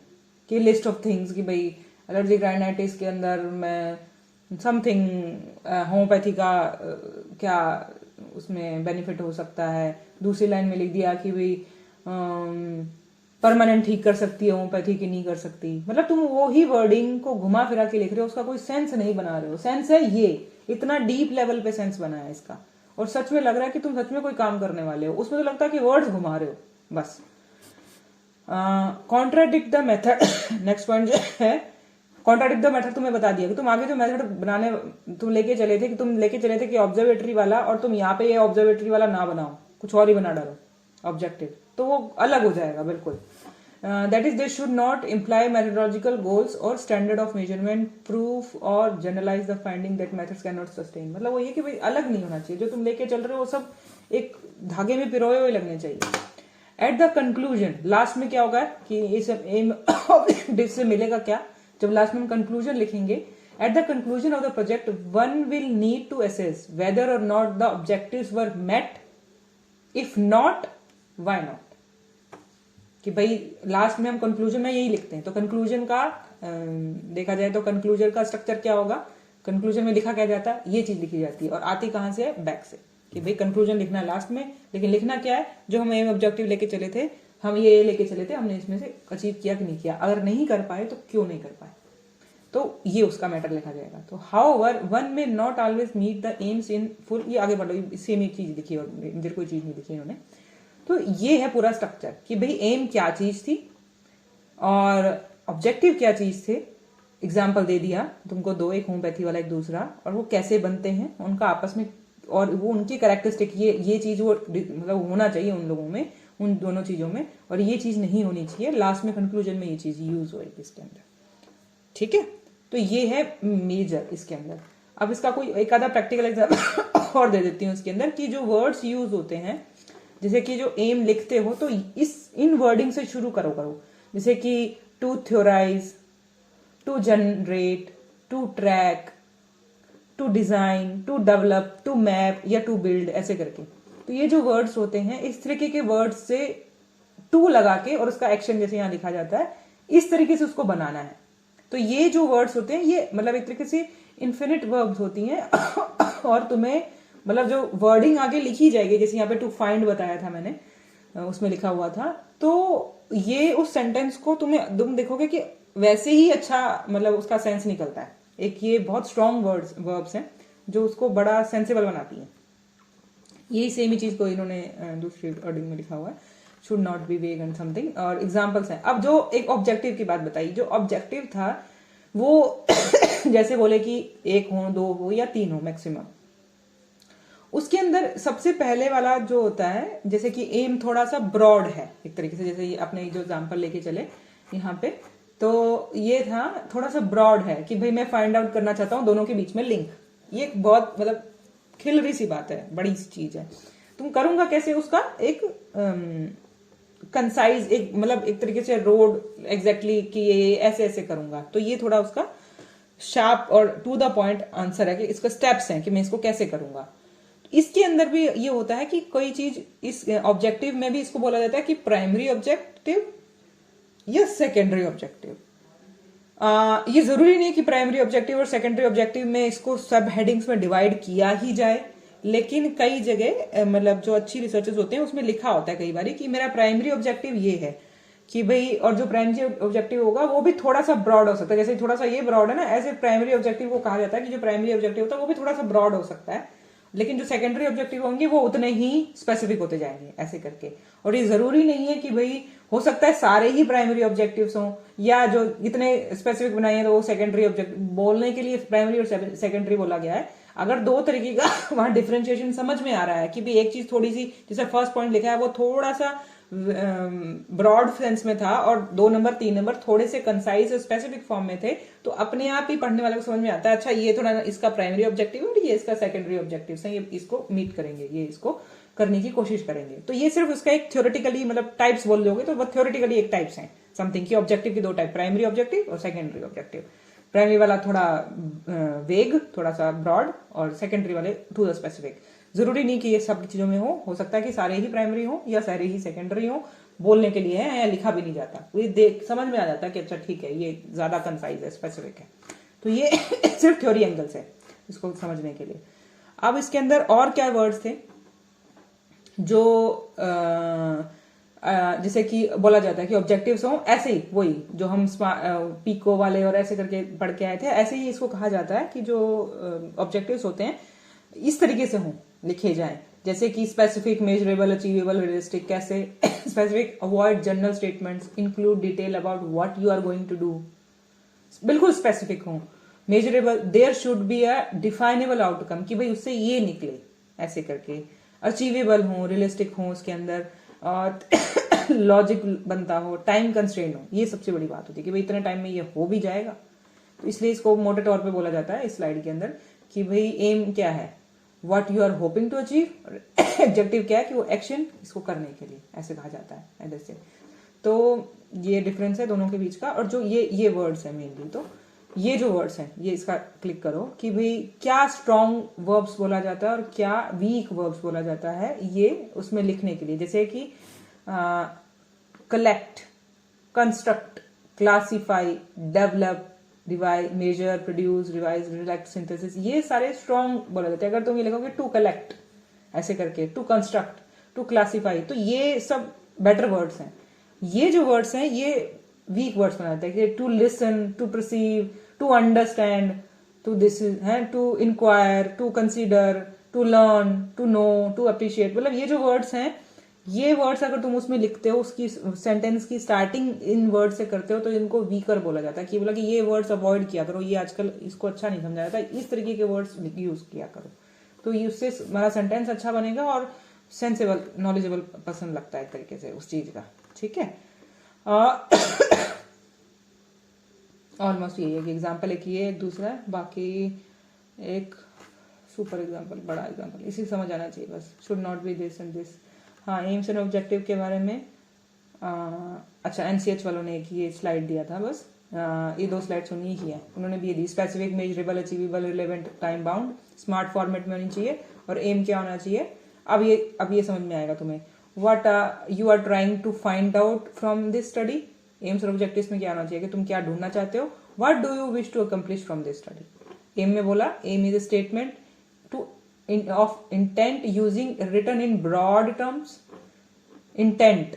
A: कि लिस्ट ऑफ थिंग्स, कि भाई एलर्जिक राइनाइटिस के अंदर मैं समथिंग होम्योपैथी का क्या उसमें बेनिफिट हो सकता है। दूसरी लाइन में लिख दिया कि भाई परमानेंट ठीक कर सकती है होम्योपैथी की नहीं कर सकती। मतलब तुम वो ही वर्डिंग को घुमा फिरा के लिख रहे हो, उसका कोई सेंस नहीं बना रहे हो। सेंस है ये, इतना डीप लेवल पे सेंस बना है इसका, और सच में लग रहा है कि तुम सच में कोई काम करने वाले हो। उसमें तो लगता है कि वर्ड्स घुमा रहे हो बस। Contradict the method, next point जो है कॉन्ट्राडिक्ट द मेथड, तुम्हें बता दिया कि तुम आगे जो मेथड बनाने तुम लेके चले थे कि ऑब्जर्वेटरी वाला, और तुम यहाँ पे ये ऑब्जर्वेटरी वाला ना बनाओ, कुछ और ही बना डालो ऑब्जेक्टिव, तो वो अलग हो जाएगा बिल्कुल। That is they should not imply methodological goals और स्टैंडर्ड ऑफ मेजरमेंट, प्रूफ और generalise the finding that methods can not sustain. मतलब वो ये कि भाई अलग नहीं होना चाहिए, जो तुम लेके चल रहे हो वो सब एक धागे में पिरोए हुए लगने चाहिए। एट द कंक्लूजन, लास्ट में क्या होगा कि इस एम ऑब्जेक्टिव से मिलेगा क्या, जब लास्ट में हम कंक्लूजन लिखेंगे, at the conclusion of the project one will need to assess whether or not the objectives were met, if not why not. कि भाई लास्ट में हम कंक्लूजन में यही लिखते हैं, तो कंक्लूजन का देखा जाए तो कंक्लूजन का स्ट्रक्चर क्या होगा, कंक्लूजन में लिखा क्या जाता है, ये चीज लिखी जाती है, और आती कहां से है, बैक से, कि भाई कंक्लूजन लिखना है लास्ट में, लेकिन लिखना क्या है, जो हम एम ऑब्जेक्टिव लेके चले थे, हम ये लेके चले थे, हमने इसमें से अचीव किया कि नहीं किया, अगर नहीं कर पाए तो क्यों नहीं कर पाए, तो ये उसका मैटर लिखा जाएगा। तो however one may not always meet the aims in full, ये आगे बढ़ो, सेम एक चीज लिखी और इधर कोई चीज नहीं लिखी इन्होंने। तो ये है पूरा स्ट्रक्चर कि भाई एम क्या चीज थी और ऑब्जेक्टिव क्या चीज थे, एग्जाम्पल दे दिया तुमको दो, एक होम्योपैथी वाला एक दूसरा, और वो कैसे बनते हैं उनका आपस में, और वो उनकी कैरेक्टरिस्टिक, ये चीज वो मतलब होना चाहिए उन लोगों में, उन दोनों चीजों में, और ये चीज नहीं होनी चाहिए, लास्ट में कंक्लूजन में ये चीज यूज होगी इसके अंदर। ठीक है, तो ये है मेजर इसके अंदर। अब इसका कोई एक आधा प्रैक्टिकल एग्जाम्पल और दे देती हूँ इसके अंदर, कि जो वर्ड्स यूज होते हैं, जैसे कि जो एम लिखते हो तो इन वर्डिंग से शुरू करो, जैसे कि to theorise, to generate, to track, to design, to develop, to map या टू बिल्ड, ऐसे करके। तो ये जो वर्ड्स होते हैं, इस तरीके के वर्ड्स से टू लगा के, और उसका एक्शन जैसे यहाँ लिखा जाता है, इस तरीके से उसको बनाना है। तो ये जो वर्ड्स होते हैं, ये मतलब एक तरीके से इन्फिनिट वर्ब्स होती हैं और तुम्हें मतलब जो वर्डिंग आगे लिखी जाएगी, जैसे यहाँ पे टू फाइंड बताया था मैंने, उसमें लिखा हुआ था, तो ये उस सेंटेंस को तुम देखोगे कि वैसे ही अच्छा मतलब उसका सेंस निकलता है। एक ये बहुत स्ट्रॉन्ग वर्ब्स हैं जो उसको बड़ा सेंसेबल बनाती हैं। यही सेम ही चीज को इन्होंने दूसरी वर्डिंग में लिखा हुआ है, शुड नॉट बी वेग एंड समथिंग, और एग्जाम्पल्स हैं। अब जो एक ऑब्जेक्टिव की बात बताई, जो ऑब्जेक्टिव था वो जैसे बोले कि एक हो, दो हो या तीन हो मैक्सिमम, उसके अंदर सबसे पहले वाला जो होता है, जैसे कि एम थोड़ा सा ब्रॉड है एक तरीके से, जैसे ये अपने जो एग्जांपल लेके चले यहाँ पे, तो ये था थोड़ा सा ब्रॉड है कि भाई मैं फाइंड आउट करना चाहता हूँ दोनों के बीच में लिंक। ये एक बहुत मतलब खिलरी सी बात है, बड़ी सी चीज है। तुम करूंगा कैसे उसका एक कंसाइज, एक मतलब एक तरीके से रोड एग्जैक्टली कि ये ऐसे ऐसे करूंगा, तो ये थोड़ा उसका शार्प और टू द पॉइंट आंसर है कि इसका स्टेप्स हैं कि मैं इसको कैसे करूंगा। इसके अंदर भी ये होता है कि कोई चीज, इस ऑब्जेक्टिव में भी इसको बोला जाता है कि प्राइमरी ऑब्जेक्टिव या सेकेंडरी ऑब्जेक्टिव। ये जरूरी नहीं कि प्राइमरी ऑब्जेक्टिव और सेकेंडरी ऑब्जेक्टिव में इसको सब हेडिंग्स में डिवाइड किया ही जाए, लेकिन कई जगह मतलब जो अच्छी रिसर्चेस होते हैं उसमें लिखा होता है कई बार कि मेरा प्राइमरी ऑब्जेक्टिव ये है कि भाई, और जो प्राइमरी ऑब्जेक्टिव होगा वो भी थोड़ा सा ब्रॉड हो सकता है, जैसे थोड़ा सा ये ब्रॉड है ना, ऐसे प्राइमरी ऑब्जेक्टिव को कहा जाता है कि जो प्राइमरी ऑब्जेक्टिव होता है वो भी थोड़ा सा ब्रॉड हो सकता है, लेकिन जो सेकेंडरी ऑब्जेक्टिव होंगे वो उतने ही स्पेसिफिक होते जाएंगे ऐसे करके। और ये जरूरी नहीं है कि भाई, हो सकता है सारे ही प्राइमरी ऑब्जेक्टिव्स हों, या जो इतने स्पेसिफिक बनाए हैं तो वो सेकेंडरी ऑब्जेक्टिव, बोलने के लिए प्राइमरी और सेकेंडरी बोला गया है। अगर दो तरीके का वहां डिफरेंशिएशन समझ में आ रहा है कि भी एक चीज थोड़ी सी, जैसे फर्स्ट पॉइंट लिखा है वो थोड़ा सा ब्रॉड सेंस में था और 2 नंबर 3 नंबर थोड़े से कंसाइज और स्पेसिफिक फॉर्म में थे, तो अपने आप ही पढ़ने वाले को समझ में आता है अच्छा ये थोड़ा इसका प्राइमरी ऑब्जेक्टिव है और ये इसका सेकेंडरी ऑब्जेक्टिव है, ये इसको मीट करेंगे, ये इसको करने की कोशिश करेंगे। तो ये सिर्फ उसका एक थ्योरेटिकली मतलब टाइप्स बोल दोगे तो वो थ्योरेटिकली एक टाइप्स हैं समथिंग की, ऑब्जेक्टिव की 2 टाइप, प्राइमरी ऑब्जेक्टिव और सेकेंडरी ऑब्जेक्टिव। प्राइमरी वाला थोड़ा वेग, थोड़ा सा ब्रॉड, और सेकेंडरी वाले टू द स्पेसिफिक। जरूरी नहीं कि ये सब चीजों में हो सकता है कि सारे ही प्राइमरी हो या सारे ही सेकेंडरी हो, बोलने के लिए है या लिखा भी नहीं जाता, ये देख समझ में आ जाता है कि अच्छा ठीक है ये ज्यादा कंसाइज है, स्पेसिफिक है। तो ये सिर्फ थ्योरी एंगल से इसको समझने के लिए। अब इसके अंदर और क्या वर्ड्स थे जो जैसे कि बोला जाता है कि ऑब्जेक्टिव्स हो, ऐसे ही वही जो हम पीको वाले और ऐसे करके पढ़ के आए थे, ऐसे ही इसको कहा जाता है कि जो ऑब्जेक्टिव्स होते हैं इस तरीके से हों, लिखे जाएं, जैसे कि स्पेसिफिक, मेजरेबल, अचीवेबल, रियलिस्टिक। कैसे? Specific, avoid general statements, include detail about what you are going to do, बिल्कुल स्पेसिफिक हो। Measurable, there should be a definable outcome कि भाई उससे ये निकले, ऐसे करके। अचीवेबल हो, रियलिस्टिक हो उसके अंदर, और लॉजिक बनता हो, टाइम कंस्ट्रेंट हो। ये सबसे बड़ी बात होती है कि भाई इतने टाइम में ये हो भी जाएगा, तो इसलिए इसको मोटे तौर पे बोला जाता है इस स्लाइड के अंदर कि भाई एम क्या है, what you are hoping to achieve, objective क्या है कि वो एक्शन इसको करने के लिए, ऐसे कहा जाता है ऐसे। तो ये डिफरेंस है दोनों के बीच का। और जो ये वर्ड्स है मेनली, तो ये जो वर्ड्स हैं ये इसका क्लिक करो कि भाई क्या स्ट्रॉन्ग वर्ब्स बोला जाता है और क्या वीक वर्ब्स बोला जाता है, ये उसमें लिखने के लिए। जैसे कि collect, construct, classify, develop, divide, measure, produce, revise, reflect, synthesis, ये सारे स्ट्रॉन्ग बोला जाता है। अगर तुम ये लिखोगे टू कलेक्ट ऐसे करके, टू कंस्ट्रक्ट, टू क्लासीफाई, तो ये सब बेटर वर्ड्स हैं। ये जो वर्ड्स हैं ये वीक वर्ड्स बनाते हैं, to listen, to perceive, to understand, to this है, to inquire, to consider, to learn, to know, to appreciate. मतलब ये जो वर्ड्स हैं, ये वर्ड्स अगर तुम उसमें लिखते हो, उसकी सेंटेंस की स्टार्टिंग इन वर्ड से करते हो, तो इनको वीकर बोला जाता है। कि बोला कि ये वर्ड्स अवॉइड किया करो, ये आजकल इसको अच्छा नहीं समझा जाता, इस तरीके के वर्ड्स यूज किया करो, तो उससे हमारा सेंटेंस अच्छा बनेगा और सेंसेबल, नॉलेजेबल पसंद लगता है एक तरीके से उस चीज का। ठीक है, ऑलमोस्ट यही है कि एग्जाम्पल एक ये, एक दूसरा है, बाकी एक सुपर एग्जाम्पल, बड़ा एग्जाम्पल, इसी समझ आना चाहिए बस। Should not be this and this. हाँ, एम्स एंड ऑब्जेक्टिव के बारे में अच्छा, एनसीएच वालों ने एक ये स्लाइड दिया था बस। ये 2 स्लाइड उन्हीं की है, उन्होंने भी ये दी। Specific, measurable, achievable, relevant, time bound, smart format में होनी चाहिए, और एम क्या होना चाहिए। अब ये समझ में आएगा तुम्हें। What you are trying to find out from this study. Aims और ऑब्जेक्टिव्स में क्या होना चाहिए कि तुम क्या ढूंढना चाहते हो। What do you wish to accomplish from this study. Aim में बोला, aim is a statement to of intent using written in broad terms. Intent,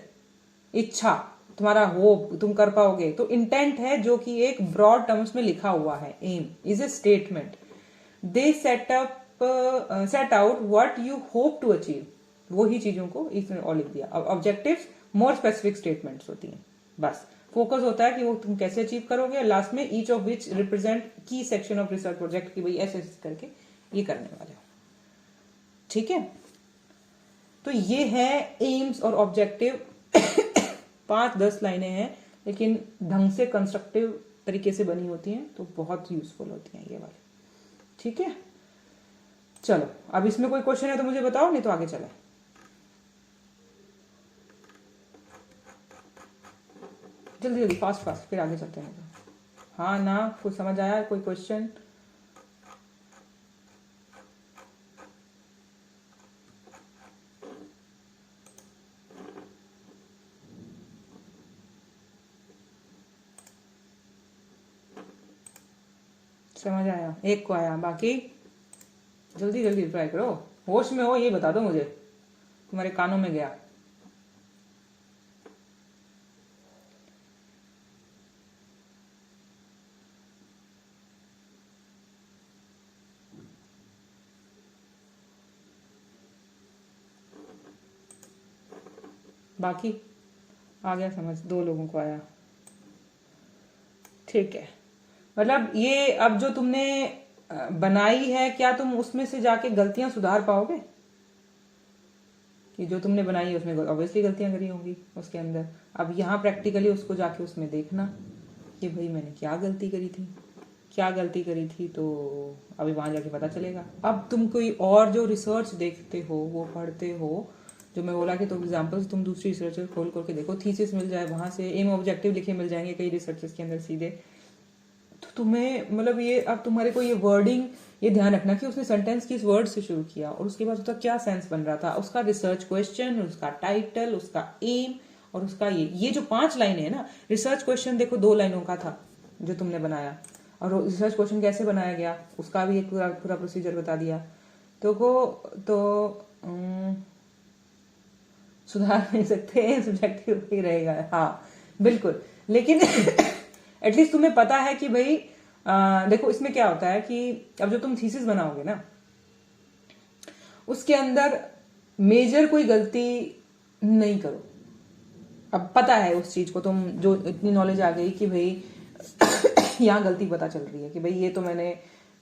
A: इच्छा, तुम्हारा होप, तुम कर पाओगे, तो इंटेंट है जो कि एक ब्रॉड टर्म्स में लिखा हुआ है। Aim is a statement. They set out what you hope to achieve, वही चीजों को इसमें और लिख दिया। अब ऑब्जेक्टिव्स मोर स्पेसिफिक स्टेटमेंट्स होती हैं, बस फोकस होता है कि वो तुम कैसे अचीव करोगे। लास्ट में ईच ऑफ विच रिप्रेजेंट की सेक्शन ऑफ रिसर्च प्रोजेक्ट, की भाई ऐसे करके ये करने वाले हो। ठीक है, तो ये है एम्स और ऑब्जेक्टिव। 5-10 लाइनें हैं, लेकिन ढंग से कंस्ट्रक्टिव तरीके से बनी होती हैं, तो बहुत यूजफुल होती हैं ये वाली। ठीक है, चलो अब इसमें कोई क्वेश्चन है तो मुझे बताओ, नहीं तो आगे चले। जल्दी जल्दी, फास्ट फास्ट, फिर आगे चलते हैं। हाँ ना, कुछ समझ आया, कोई क्वेश्चन? समझ आया? एक को आया, बाकी जल्दी जल्दी ट्राई करो। होश में हो ये बता दो मुझे, तुम्हारे कानों में गया। बाकी आ गया समझ, 2 लोगों को आया। ठीक है, मतलब ये अब जो तुमने बनाई है, क्या तुम उसमें से जाके गलतियां सुधार पाओगे? कि जो तुमने बनाई है उसमें ऑब्वियसली गलतियां करी होंगी उसके अंदर। अब यहाँ प्रैक्टिकली उसको जाके उसमें देखना कि भाई मैंने क्या गलती करी थी, क्या गलती करी थी, तो अभी वहां जाके पता चलेगा। अब तुम कोई और जो रिसर्च देखते हो, वो पढ़ते हो, जो मैं बोला कि तुम एग्जाम्पल्स तुम दूसरी रिसर्च खोल करके देखो, थीसिस मिल जाए वहां से, एम ऑब्जेक्टिव लिखे मिल जाएंगे कई रिसर्चेस के अंदर सीधे, तो तुम्हें मतलब ये अब तुम्हारे को ये वर्डिंग, ये ध्यान रखना कि उसने सेंटेंस किस वर्ड से शुरू किया और उसके बाद उसका क्या सेंस बन रहा था, उसका रिसर्च क्वेश्चन, उसका टाइटल, उसका एम, और उसका ये जो 5 लाइनें है ना। रिसर्च क्वेश्चन देखो 2 लाइनों का था जो तुमने बनाया, और रिसर्च क्वेश्चन कैसे बनाया गया उसका भी एक पूरा प्रोसीजर बता दिया। तो सुधार नहीं सकते, सब्जेक्टिव ही रहेगा। हाँ बिल्कुल, लेकिन एटलीस्ट तुम्हें पता है कि भाई देखो इसमें क्या होता है कि अब जो तुम थीसिस बनाओगे ना, उसके अंदर मेजर कोई गलती नहीं करो। अब पता है उस चीज को, तुम जो इतनी नॉलेज आ गई कि भाई यहाँ गलती पता चल रही है कि भाई ये तो मैंने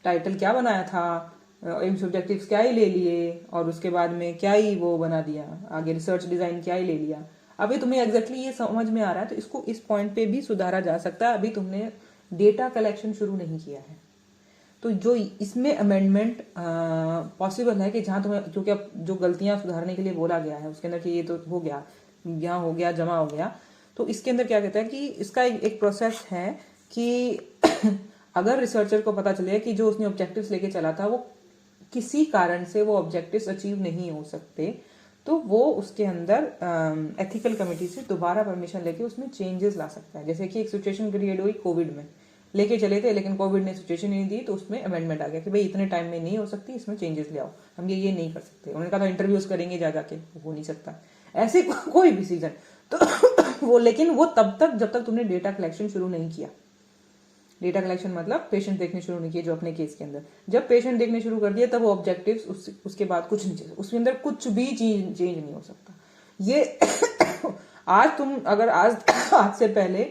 A: टाइटल क्या बनाया था, एम्स ऑब्जेक्टिव्स क्या ही ले लिए, और उसके बाद में क्या ही वो बना दिया, आगे रिसर्च डिजाइन क्या ही ले लिया। अभी तुम्हें एग्जैक्टली ये समझ में आ रहा है, तो इसको इस पॉइंट पे भी सुधारा जा सकता है। अभी तुमने डेटा कलेक्शन शुरू नहीं किया है, तो जो इसमें अमेंडमेंट पॉसिबल है कि जहां तुम्हें, क्योंकि अब जो गलतियां सुधारने के लिए बोला गया है उसके अंदर कि ये तो हो गया, यहाँ हो गया, जमा हो गया, तो इसके अंदर क्या कहता है कि इसका एक प्रोसेस है कि अगर रिसर्चर को पता चले कि जो उसने ऑब्जेक्टिव्स लेके चला था वो किसी कारण से वो ऑब्जेक्टिव्स अचीव नहीं हो सकते, तो वो उसके अंदर एथिकल कमेटी से दोबारा परमिशन लेके उसमें चेंजेस ला सकता है। जैसे कि एक सिचुएशन क्रिएट हुई कोविड में, लेके चले थे लेकिन कोविड ने सिचुएशन नहीं दी, तो उसमें अमेंडमेंट आ गया कि भाई इतने टाइम में नहीं हो सकती, इसमें चेंजेस ले आओ, हम ये नहीं कर सकते। उन्होंने कहा था इंटरव्यूज करेंगे जा जाके, हो नहीं सकता ऐसे कोई भी सीजन। तो वो, लेकिन वो तब तक जब तक तुमने डेटा कलेक्शन शुरू नहीं किया। डेटा कलेक्शन मतलब पेशेंट देखने शुरू नहीं किए, जो अपने केस के अंदर जब पेशेंट देखने शुरू कर दिया तब वो ऑब्जेक्टिव्स, उसके बाद कुछ नहीं, उसके अंदर कुछ भी चेंज नहीं हो सकता। ये आज तुम अगर आज से पहले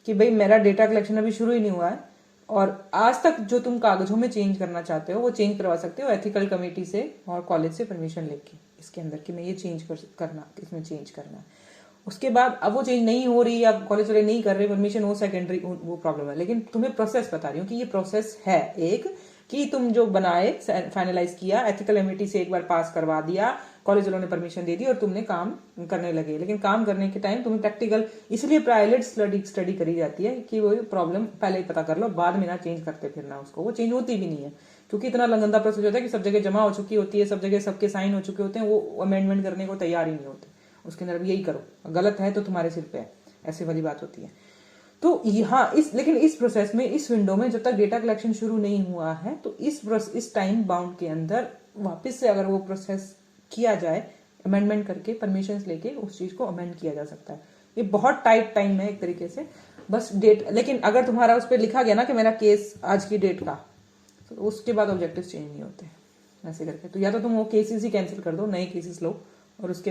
A: कि भाई मेरा डेटा कलेक्शन अभी शुरू ही नहीं हुआ है और आज तक जो तुम कागजों में चेंज करना चाहते हो वो चेंज करवा सकते हो एथिकल कमेटी से और कॉलेज से परमिशन लेके इसके अंदर कि मैं ये चेंज करना, इसमें चेंज करना है। उसके बाद अब वो चेंज नहीं हो रही या कॉलेज वाले नहीं कर रहे परमिशन, वो सेकेंडरी, वो प्रॉब्लम है। लेकिन तुम्हें प्रोसेस बता रही हूँ कि ये प्रोसेस है एक, कि तुम जो बनाए, फाइनलाइज किया, एथिकल कमेटी से एक बार पास करवा दिया, कॉलेज वालों ने परमिशन दे दी और तुमने काम करने लगे। लेकिन काम करने के टाइम तुम्हें प्रैक्टिकल, इसलिए पायलट स्टडी करी जाती है कि वो प्रॉब्लम पहले ही पता कर लो, बाद में ना चेंज करते फिरना उसको। वो चेंज होती भी नहीं है क्योंकि इतना गंदा प्रोसेस होता है कि सब जगह जमा हो चुकी होती है, सब जगह सबके साइन हो चुके होते हैं, वो अमेंडमेंट करने को तैयार ही नहीं होते। उसके अंदर यही करो, गलत है तो तुम्हारे सिर पे है, ऐसे वाली बात होती है। तो यहाँ लेकिन इस प्रोसेस में, इस विंडो में जब तक डेटा कलेक्शन शुरू नहीं हुआ है, तो इस टाइम बाउंड के अंदर वापस से अगर वो प्रोसेस किया जाए, अमेंडमेंट करके परमिशन लेके उस चीज को अमेंड किया जा सकता है। ये बहुत टाइट टाइम है एक तरीके से, बस डेट। लेकिन अगर तुम्हारा उस पर लिखा गया ना कि मेरा केस आज की डेट का, तो उसके बाद ऑब्जेक्टिव चेंज नहीं होते ऐसे करके। तो या तो तुम वो केसेस ही कैंसिल कर दो, नए केसेस लो और उसके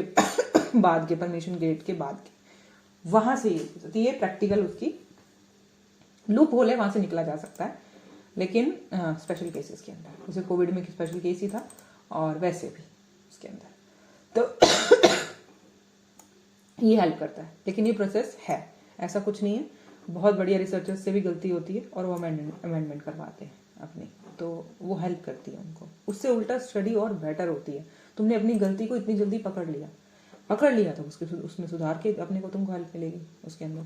A: बाद के परमिशन डेट के बाद के वहां से ये प्रैक्टिकल उसकी लूप होल है, वहां से निकला जा सकता है। लेकिन स्पेशल केसेस के अंदर, जैसे कोविड में स्पेशल केस ही था और वैसे भी उसके अंदर, तो ये हेल्प करता है। लेकिन ये प्रोसेस है, ऐसा कुछ नहीं है। बहुत बढ़िया रिसर्चर्स से भी गलती होती है और वो अमेंडमेंट करवाते हैं अपनी, तो वो हेल्प करती है उनको। उससे उल्टा स्टडी और बेटर होती है। तुमने अपनी गलती को इतनी जल्दी पकड़ लिया तो उसमें सुधार के अपने को तुमको हेल्प मिलेगी उसके अंदर।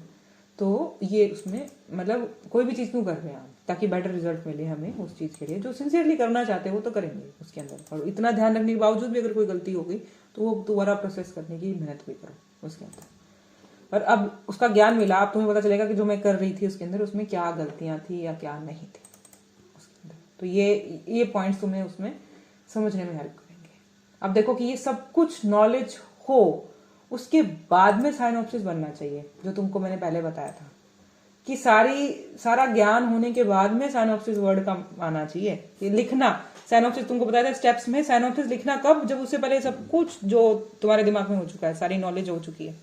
A: तो ये उसमें मतलब कोई भी चीज़ क्यों कर रहे हैं आप, ताकि बेटर रिजल्ट मिले हमें उस चीज़ के लिए। जो सिंसियरली करना चाहते हैं वो तो करेंगे उसके अंदर, और इतना ध्यान रखने के बावजूद भी अगर कोई गलती हो गई तो वो दोबारा प्रोसेस करने की मेहनत भी करो उसके अंदर। और अब उसका ज्ञान मिला, अब तुम्हें पता चलेगा कि जो मैं कर रही थी उसके अंदर उसमें क्या गलतियां थी या क्या नहीं थी उसके अंदर। तो ये पॉइंट्स तुम्हें उसमें समझने में हेल्प करेंगे। अब देखो कि ये सब कुछ नॉलेज हो, उसके बाद में साइनॉप्सिस बनना चाहिए, जो तुमको मैंने पहले बताया था कि सारा ज्ञान होने के बाद में साइनॉप्सिस वर्ड का आना चाहिए कि लिखना। साइनॉप्सिस तुमको बताया था स्टेप्स में, साइनॉप्सिस लिखना कब, जब उससे पहले सब कुछ जो तुम्हारे दिमाग में हो चुका है, सारी नॉलेज हो चुकी है,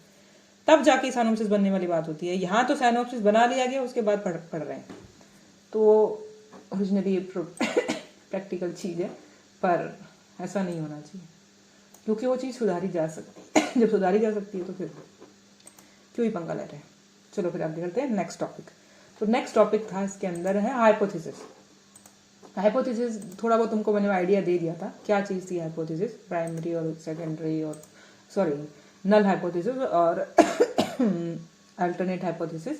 A: तब जाके साइनॉप्सिस बनने वाली बात होती है। यहाँ तो साइनॉप्सिस बना लिया गया, उसके बाद पढ़ रहे हैं। तो ओरिजिनली प्रैक्टिकल चीज है, पर ऐसा नहीं होना चाहिए क्योंकि वो चीज़ सुधारी जा सकती है। जब सुधारी जा सकती है तो फिर क्यों ही पंगा ले रहे हैं। चलो फिर आगे चलते हैं नेक्स्ट टॉपिक। तो नेक्स्ट टॉपिक था इसके अंदर है हाइपोथेसिस। हाइपोथेसिस थोड़ा बहुत तुमको मैंने आइडिया दे दिया था क्या चीज़ थी हाइपोथेसिस, प्राइमरी और सेकेंडरी और नल हाइपोथेसिस और अल्टरनेट हाइपोथेसिस।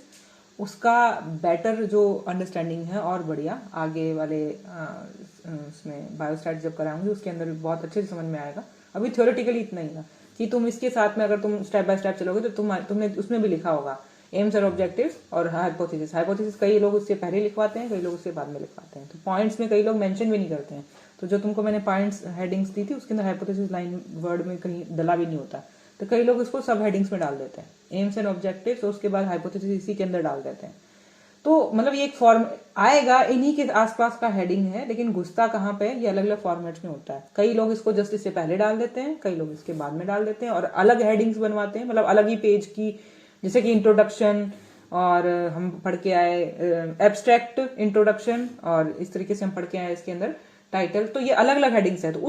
A: उसका बेटर जो अंडरस्टैंडिंग है और बढ़िया आगे वाले उसमें बायोस्टैट जब कराऊंगी उसके अंदर भी बहुत अच्छे से समझ में आएगा। अभी थ्योरेटिकली इतना ही था कि तुम इसके साथ में अगर तुम स्टेप बाय स्टेप चलोगे तो तुमने उसमें भी लिखा होगा एम्स और ऑब्जेक्टिव्स और हाइपोथेसिस। हाइपोथेसिस कई लोग उससे पहले लिखवाते हैं, कई लोग उससे बाद में लिखवाते हैं। तो पॉइंट्स में कई लोग मेंशन भी नहीं करते हैं। तो जो तुमको मैंने पॉइंट्स हेडिंग्स दी थी उसके अंदर हाइपोथेसिस लाइन वर्ड में कहीं डला भी नहीं होता, तो कई लोग इसको सब हेडिंग्स में डाल देते हैं, एम्स एंड ऑब्जेक्टिव्स, और उसके बाद हाइपोथेसिस इसी के अंदर डाल देते हैं। तो मतलब ये एक फॉर्म आएगा, इन्हीं के आसपास का हेडिंग है, लेकिन घुसता कहाँ पे, ये अलग अलग फॉर्मेट्स में होता है। कई लोग इसको जस्ट इससे पहले डाल देते हैं, कई लोग इसके बाद में डाल देते हैं और अलग हेडिंग्स बनवाते हैं, मतलब अलग ही पेज की, जैसे कि इंट्रोडक्शन, और हम पढ़ के आए एब्स्ट्रैक्ट इंट्रोडक्शन, और इस तरीके से हम पढ़ के आए इसके अंदर टाइटल। तो ये अलग अलग हेडिंग्स है, तो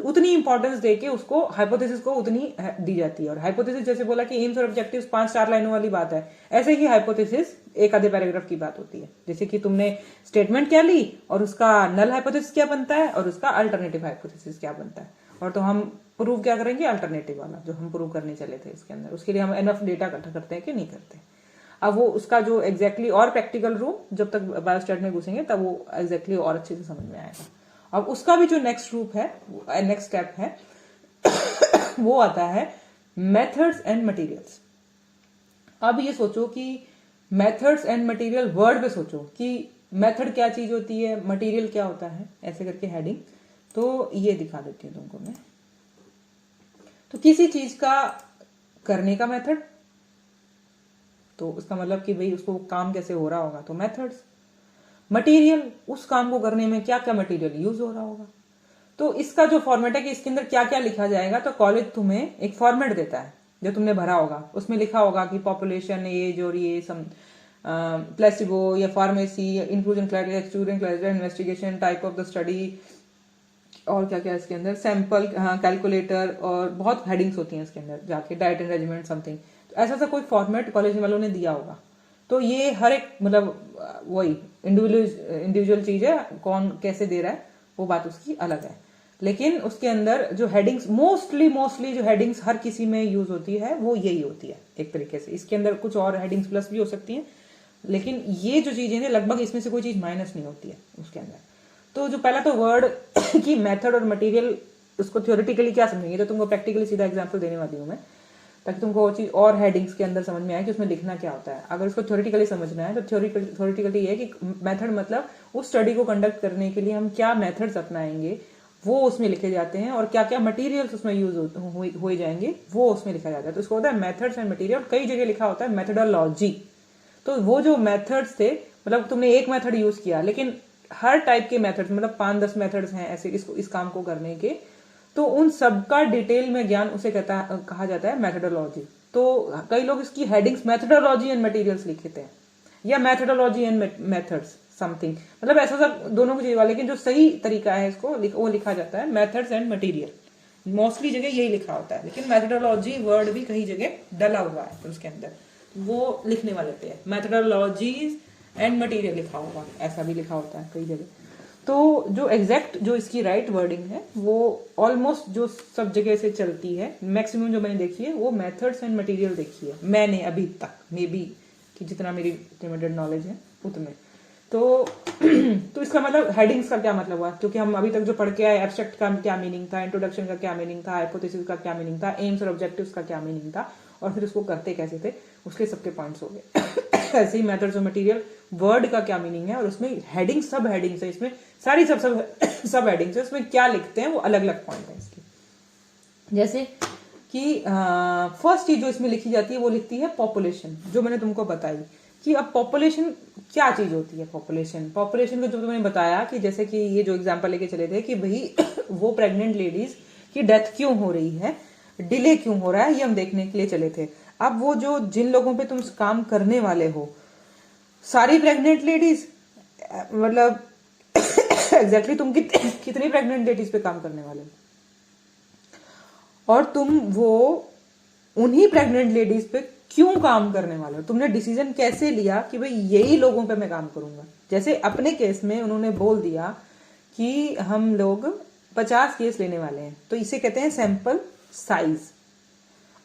A: उतनी इंपॉर्टेंस देके उसको हाइपोथेसिस को उतनी दी जाती है। और हाइपोथेसिस जैसे बोला कि एम्स और ऑब्जेक्टिव्स 5-4 लाइनों वाली बात है, ऐसे ही हाइपोथेसिस एक आधे पैराग्राफ की बात होती है। जैसे कि तुमने स्टेटमेंट क्या ली और उसका नल हाइपोथेसिस क्या बनता है और उसका अल्टरनेटिव हाइपोथेसिस क्या बनता है, और तो हम प्रूव क्या करेंगे, अल्टरनेटिव वाला जो हम प्रूव करने चले थे इसके अंदर। उसके लिए हम एनफ डेटा इकट्ठा करते हैं कि नहीं करते। अब वो उसका जो एग्जैक्टली और प्रैक्टिकल रूप जब तक बायोस्टैट में घुसेंगे तब वो एग्जैक्टली और अच्छे से समझ में आएगा। अब उसका भी जो नेक्स्ट रूप है, नेक्स्ट स्टेप है वो आता है मेथड्स एंड मटेरियल्स। अब ये सोचो कि मेथड्स एंड मटेरियल वर्ड पे सोचो कि मेथड क्या चीज होती है, मटेरियल क्या होता है, ऐसे करके हेडिंग। तो ये दिखा देती हूँ तुमको मैं। तो किसी चीज का करने का मेथड, तो उसका मतलब कि भाई उसको काम कैसे हो रहा होगा, तो मेथड्स। मटेरियल, उस काम को करने में क्या क्या मटेरियल यूज हो रहा होगा। तो इसका जो फॉर्मेट है कि इसके अंदर क्या क्या लिखा जाएगा, तो कॉलेज तुम्हें एक फॉर्मेट देता है जो तुमने भरा होगा। उसमें लिखा होगा कि पॉपुलेशन, एज और ये सम प्लेसिबो या pharmacy, inclusion criteria, exclusion criteria, investigation, type of the study, और क्या क्या इसके अंदर, सैंपल, कैलकुलेटर, और बहुत हेडिंग्स होती हैं इसके अंदर जाके, डाइट एंड रेजिमेंट समथिंग। तो ऐसा सा कोई फॉर्मेट कॉलेज वालों ने दिया होगा। तो ये हर एक मतलब वही इंडिविजुअल चीज है, कौन कैसे दे रहा है वो बात उसकी अलग है। लेकिन उसके अंदर जो हेडिंग्स मोस्टली जो हेडिंग्स हर किसी में यूज होती है वो यही होती है एक तरीके से। इसके अंदर कुछ और हेडिंग्स प्लस भी हो सकती हैं, लेकिन ये जो चीजें हैं लगभग इसमें से कोई चीज माइनस नहीं होती है उसके अंदर। तो जो पहला तो वर्ड की मेथड और मटेरियल, उसको थ्योरेटिकली क्या समझेंगे, तो तुमको प्रैक्टिकली सीधा एग्जांपल देने वाली हूँ मैं, ताकि तुमको वो चीज और हेडिंग्स के अंदर समझ में आए कि उसमें लिखना क्या होता है। अगर उसको थ्योरेटिकली समझना है तो थ्योरेटिकली ये है कि मेथड मतलब उस स्टडी को कंडक्ट करने के लिए हम क्या मेथड्स अपनाएंगे वो उसमें लिखे जाते हैं, और क्या क्या मटेरियल्स उसमें यूज हो जाएंगे वो उसमें लिखा जाता है। तो इसको होता है मेथड्स एंड मटेरियल। कई जगह लिखा होता है मेथडोलॉजी। तो वो जो मेथड्स थे, मतलब तुमने एक मेथड यूज किया, लेकिन हर टाइप के मेथड्स, मतलब 5-10 मेथड्स हैं ऐसे इस काम को करने के, तो उन सबका डिटेल में ज्ञान उसे कहा जाता है मेथडोलॉजी। तो कई लोग इसकी हेडिंग्स मेथडोलॉजी एंड मटेरियल्स लिखते हैं, या मेथडोलॉजी एंड मेथड्स समथिंग, मतलब ऐसा सब दोनों की चीज, लेकिन जो सही तरीका है इसको वो लिखा जाता है मेथड्स एंड मटेरियल। मोस्टली जगह यही लिखा होता है, लेकिन मेथडोलॉजी वर्ड भी कहीं जगह डला हुआ है, तो उसके अंदर वो लिखने वाले थे मेथडोलॉजीज एंड मटेरियल लिखा होगा, ऐसा भी लिखा होता है कई जगह। तो जो एग्जैक्ट जो इसकी राइट वर्डिंग है वो ऑलमोस्ट जो सब जगह से चलती है, मैक्सिमम जो मैंने देखी है वो मेथड्स एंड मटेरियल देखी है मैंने अभी तक, मे बी कि जितना मेरी लिमिटेड नॉलेज है उतने। तो तो इसका मतलब हेडिंग्स का क्या मतलब हुआ, क्योंकि हम अभी तक जो पढ़ के आए, एब्स्ट्रैक्ट का क्या मीनिंग था, इंट्रोडक्शन का क्या मीनिंग था, हाइपोथेसिस का क्या मीनिंग था, एम्स और ऑब्जेक्टिव्स का क्या मीनिंग था, और फिर उसको करते कैसे थे, उसके सबके पॉइंट्स हो गए। ऐसे ही मेथड्स और मटेरियल वर्ड का क्या मीनिंग है, और उसमें हेडिंग सब हेडिंग्स है, इसमें सारी सब हेडिंग्स है, उसमें क्या लिखते हैं वो अलग अलग पॉइंट है इसकी। जैसे कि फर्स्ट चीज जो इसमें लिखी जाती है वो लिखती है पॉपुलेशन, जो मैंने तुमको बताई कि अब पॉपुलेशन क्या चीज होती है। पॉपुलेशन को जो मैंने बताया कि जैसे कि ये जो एग्जांपल लेके चले थे कि भाई वो प्रेग्नेंट लेडीज की डेथ क्यों हो रही है, डिले क्यों हो रहा है, ये हम देखने के लिए चले थे। अब वो जो जिन लोगों पे तुम काम करने वाले हो, सारी प्रेग्नेंट लेडीज, मतलब एग्जैक्टली तुम कितनी प्रेग्नेंट लेडीज पे काम करने वाले हो, और तुम वो उन्हीं प्रेग्नेंट लेडीज पे क्यों काम करने वाले हो, तुमने डिसीजन कैसे लिया कि भाई यही लोगों पे मैं काम करूंगा। जैसे अपने केस में उन्होंने बोल दिया कि हम लोग 50 केस लेने वाले हैं, तो इसे कहते हैं सैंपल साइज।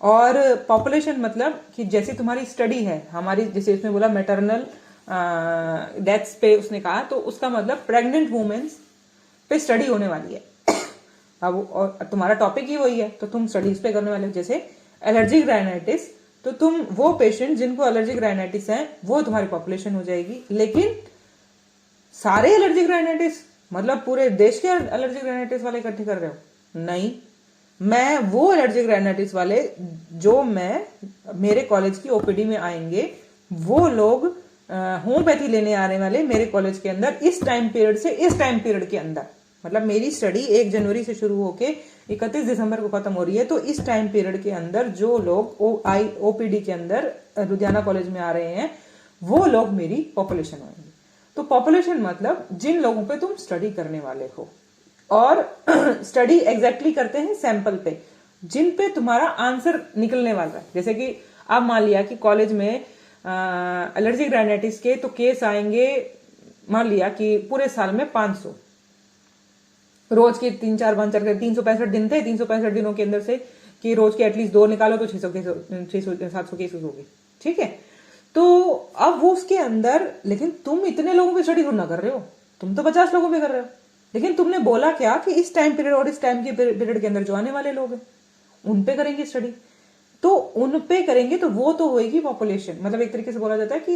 A: और पॉपुलेशन मतलब कि जैसे तुम्हारी स्टडी है हमारी, जैसे उसने बोला मैटरनल डेथ्स पे उसने कहा, तो उसका मतलब प्रेग्नेंट वुमेन्स पे स्टडी होने वाली है। अब और तुम्हारा टॉपिक ही वही है, तो तुम स्टडी उस पे करने वाले हो। जैसे एलर्जिक राइनाइटिस, तो तुम वो पेशेंट जिनको एलर्जिक राइनाइटिस है वो तुम्हारी पॉपुलेशन हो जाएगी। लेकिन सारे एलर्जिक राइनाइटिस मतलब पूरे देश के एलर्जिक राइनाइटिस वाले इकट्ठे कर रहे हो? नहीं, मैं वो एलर्जिक राइनाइटिस वाले जो मेरे कॉलेज की ओपीडी में आएंगे, वो लोग होम्योपैथी लेने आने वाले मेरे कॉलेज के अंदर इस टाइम पीरियड से इस टाइम पीरियड के अंदर, मतलब मेरी स्टडी 1 जनवरी से शुरू होके 31 दिसंबर को खत्म हो रही है, तो इस टाइम पीरियड के अंदर जो लोग ओपीडी के अंदर लुधियाना कॉलेज में आ रहे हैं वो लोग मेरी पॉपुलेशन होंगे। तो पॉपुलेशन मतलब जिन लोगों पे तुम स्टडी करने वाले हो, और स्टडी एग्जैक्टली करते हैं सैंपल पे जिन पे तुम्हारा आंसर निकलने वाला है। जैसे कि अब मान लिया कि कॉलेज में एलर्जिक राइनाइटिस के तो केस आएंगे, मान लिया कि पूरे साल में 500, रोज के 3-4 बंद करके 365 दिन थे, 365 दिनों के अंदर से कि रोज के एटलीस्ट 2 निकालो तो 600-700 केसेस हो गए, ठीक है। तो अब वो उसके अंदर, लेकिन तुम इतने लोगों पे स्टडी थोड़ा ना कर रहे हो, तुम तो 50 लोगों पे कर रहे हो, लेकिन तुमने बोला क्या कि इस टाइम पीरियड और इस टाइम के पीरियड के अंदर जो आने वाले लोग हैं उन पे करेंगे स्टडी। तो उन पे करेंगे तो वो तो होएगी पॉपुलेशन, मतलब एक तरीके से बोला जाता है कि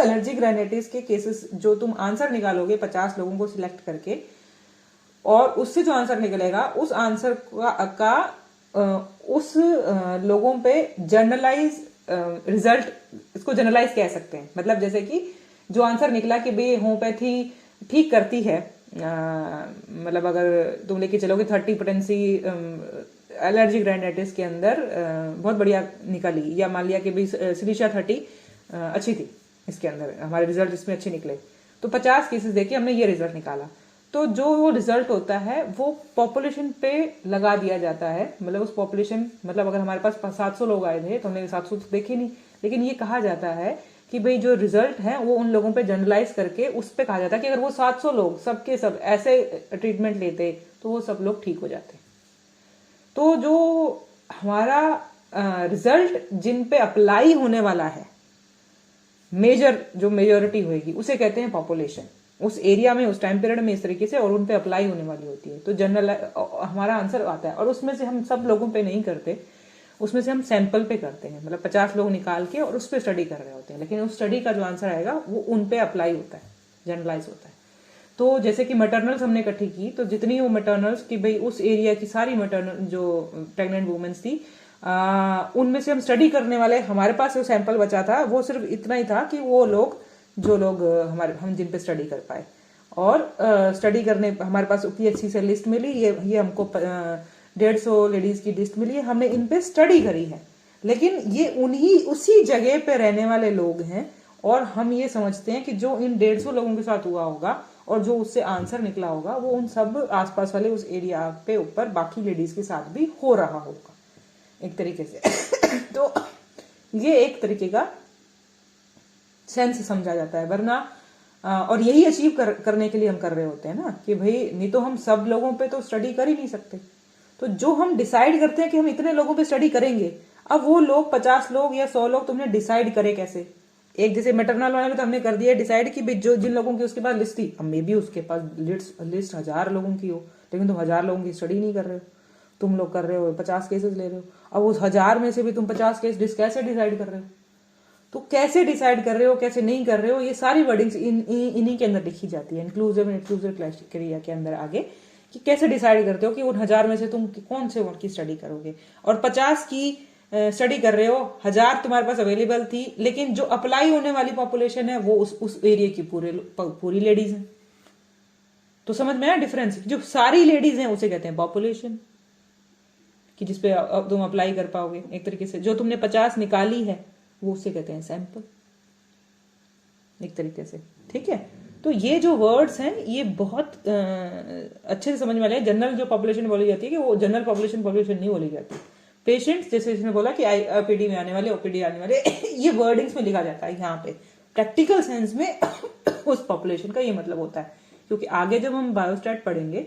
A: एलर्जिक राइनाइटिस के केसेस जो तुम आंसर निकालोगे 50 लोगों को सिलेक्ट करके, और उससे जो आंसर निकलेगा उस आंसर का उस लोगों पे जनरलाइज रिजल्ट, इसको जनरलाइज कह सकते हैं। मतलब जैसे कि जो आंसर निकला कि भाई होम्योपैथी ठीक करती है, मतलब अगर तुम लेके चलोगे 30 पोटेंसी एलर्जिक राइनाइटिस के अंदर बहुत बढ़िया निकाली, या मान लिया कि भाई सिलिशा 30 अच्छी थी, इसके अंदर हमारे रिजल्ट इसमें अच्छे निकले, तो 50 केसेस देके हमने ये रिजल्ट निकाला। तो जो वो रिजल्ट होता है वो पॉपुलेशन पे लगा दिया जाता है, मतलब उस पॉपुलेशन, मतलब अगर हमारे पास 700 लोग आए थे तो हमने 700 तो देखे नहीं, लेकिन ये कहा जाता है कि भाई जो रिजल्ट है वो उन लोगों पे जनरलाइज करके उस पे कहा जाता है कि अगर वो 700 लोग सबके सब ऐसे ट्रीटमेंट लेते तो वो सब लोग ठीक हो जाते। तो जो हमारा रिजल्ट जिन पे अप्लाई होने वाला है, मेजर जो मेजोरिटी होगी उसे कहते हैं पॉपुलेशन, उस एरिया में उस टाइम पीरियड में इस तरीके से, और उन पे अप्लाई होने वाली होती है। तो जनरल हमारा आंसर आता है, और उसमें से हम सब लोगों पे नहीं करते, उसमें से हम सैंपल पे करते हैं, मतलब 50 लोग निकाल के और उस पर स्टडी कर रहे होते हैं, लेकिन उस स्टडी का जो आंसर आएगा वो उन पे अप्लाई होता है, जनरलाइज होता है। तो जैसे कि मैटरनल्स हमने इकट्ठी की, तो जितनी वो मैटरनल्स कि भाई उस एरिया की सारी मैटरनल जो प्रेग्नेंट वुमेन्स थी, उनमें से हम स्टडी करने वाले, हमारे पास जो सैंपल बचा था वो सिर्फ इतना ही था कि वो लोग जो लोग हम जिन पे स्टडी कर पाए, और स्टडी करने हमारे पास पीएचसी से लिस्ट मिली, ये हमको 150 लेडीज की लिस्ट मिली है, हमने इन पे स्टडी करी है, लेकिन ये उसी जगह पे रहने वाले लोग हैं, और हम ये समझते हैं कि जो इन 150 लोगों के साथ हुआ होगा और जो उससे आंसर निकला होगा वो उन सब आसपास वाले उस एरिया पे ऊपर बाकी लेडीज के साथ भी हो रहा होगा, एक तरीके से। तो ये एक तरीके का सेंस समझा जाता है, वरना और यही अचीव करने के लिए हम कर रहे होते हैं ना, कि भाई नहीं तो हम सब लोगों पे तो स्टडी कर ही नहीं सकते। तो जो हम डिसाइड करते हैं कि हम इतने लोगों पे स्टडी करेंगे, अब वो लोग 50 लोग या 100 लोग तुमने डिसाइड करे कैसे? एक जैसे मैटरनल वाले में तो हमने कर दिया डिसाइड कि भाई जो जिन लोगों की उसके पास लिस्ट थी, अब मे बी उसके पास लिस्ट 1000 लोगों की हो, लेकिन तुम 1000 लोगों की स्टडी नहीं कर रहे हो, तुम लोग कर रहे हो 50 केसेस ले रहे हो। अब उस 1000 में से भी तुम 50 केस कैसे डिसाइड कर रहे हो? तो कैसे डिसाइड कर रहे हो, कैसे नहीं कर रहे हो, ये सारी वर्डिंग्स इन्हीं के अंदर लिखी जाती है, इंक्लूसिव एंड एक्सक्लूसिव क्राइटेरिया के अंदर आगे, कि कैसे डिसाइड करते हो कि उन 1000 में से तुम कौन से वर्ड की स्टडी करोगे। और 50 की स्टडी कर रहे हो, 1000 तुम्हारे पास अवेलेबल थी, लेकिन जो अप्लाई होने वाली पॉपुलेशन है वो उस एरिया की पूरी लेडीज है। तो समझ में आया डिफरेंस? जो सारी लेडीज हैं उसे कहते हैं पॉपुलेशन, कि जिसपे तुम अप्लाई कर पाओगे एक तरीके से। जो तुमने 50 निकाली है वो उसे कहते हैं सैंपल, एक तरीके से, ठीक है। तो ये जो वर्ड्स हैं ये बहुत अच्छे से समझ में आए। जनरल जो पॉपुलेशन बोली जाती है कि वो जनरल पॉपुलेशन नहीं बोली जाती। पेशेंट्स, जैसे इसने बोला कि आईपीडी में आने वाले, ओपीडी आने वाले, ये वर्डिंग्स में लिखा जाता है यहाँ पे। प्रैक्टिकल सेंस में उस पॉपुलेशन का ये मतलब होता है, क्योंकि आगे जब हम बायोस्टैट पढ़ेंगे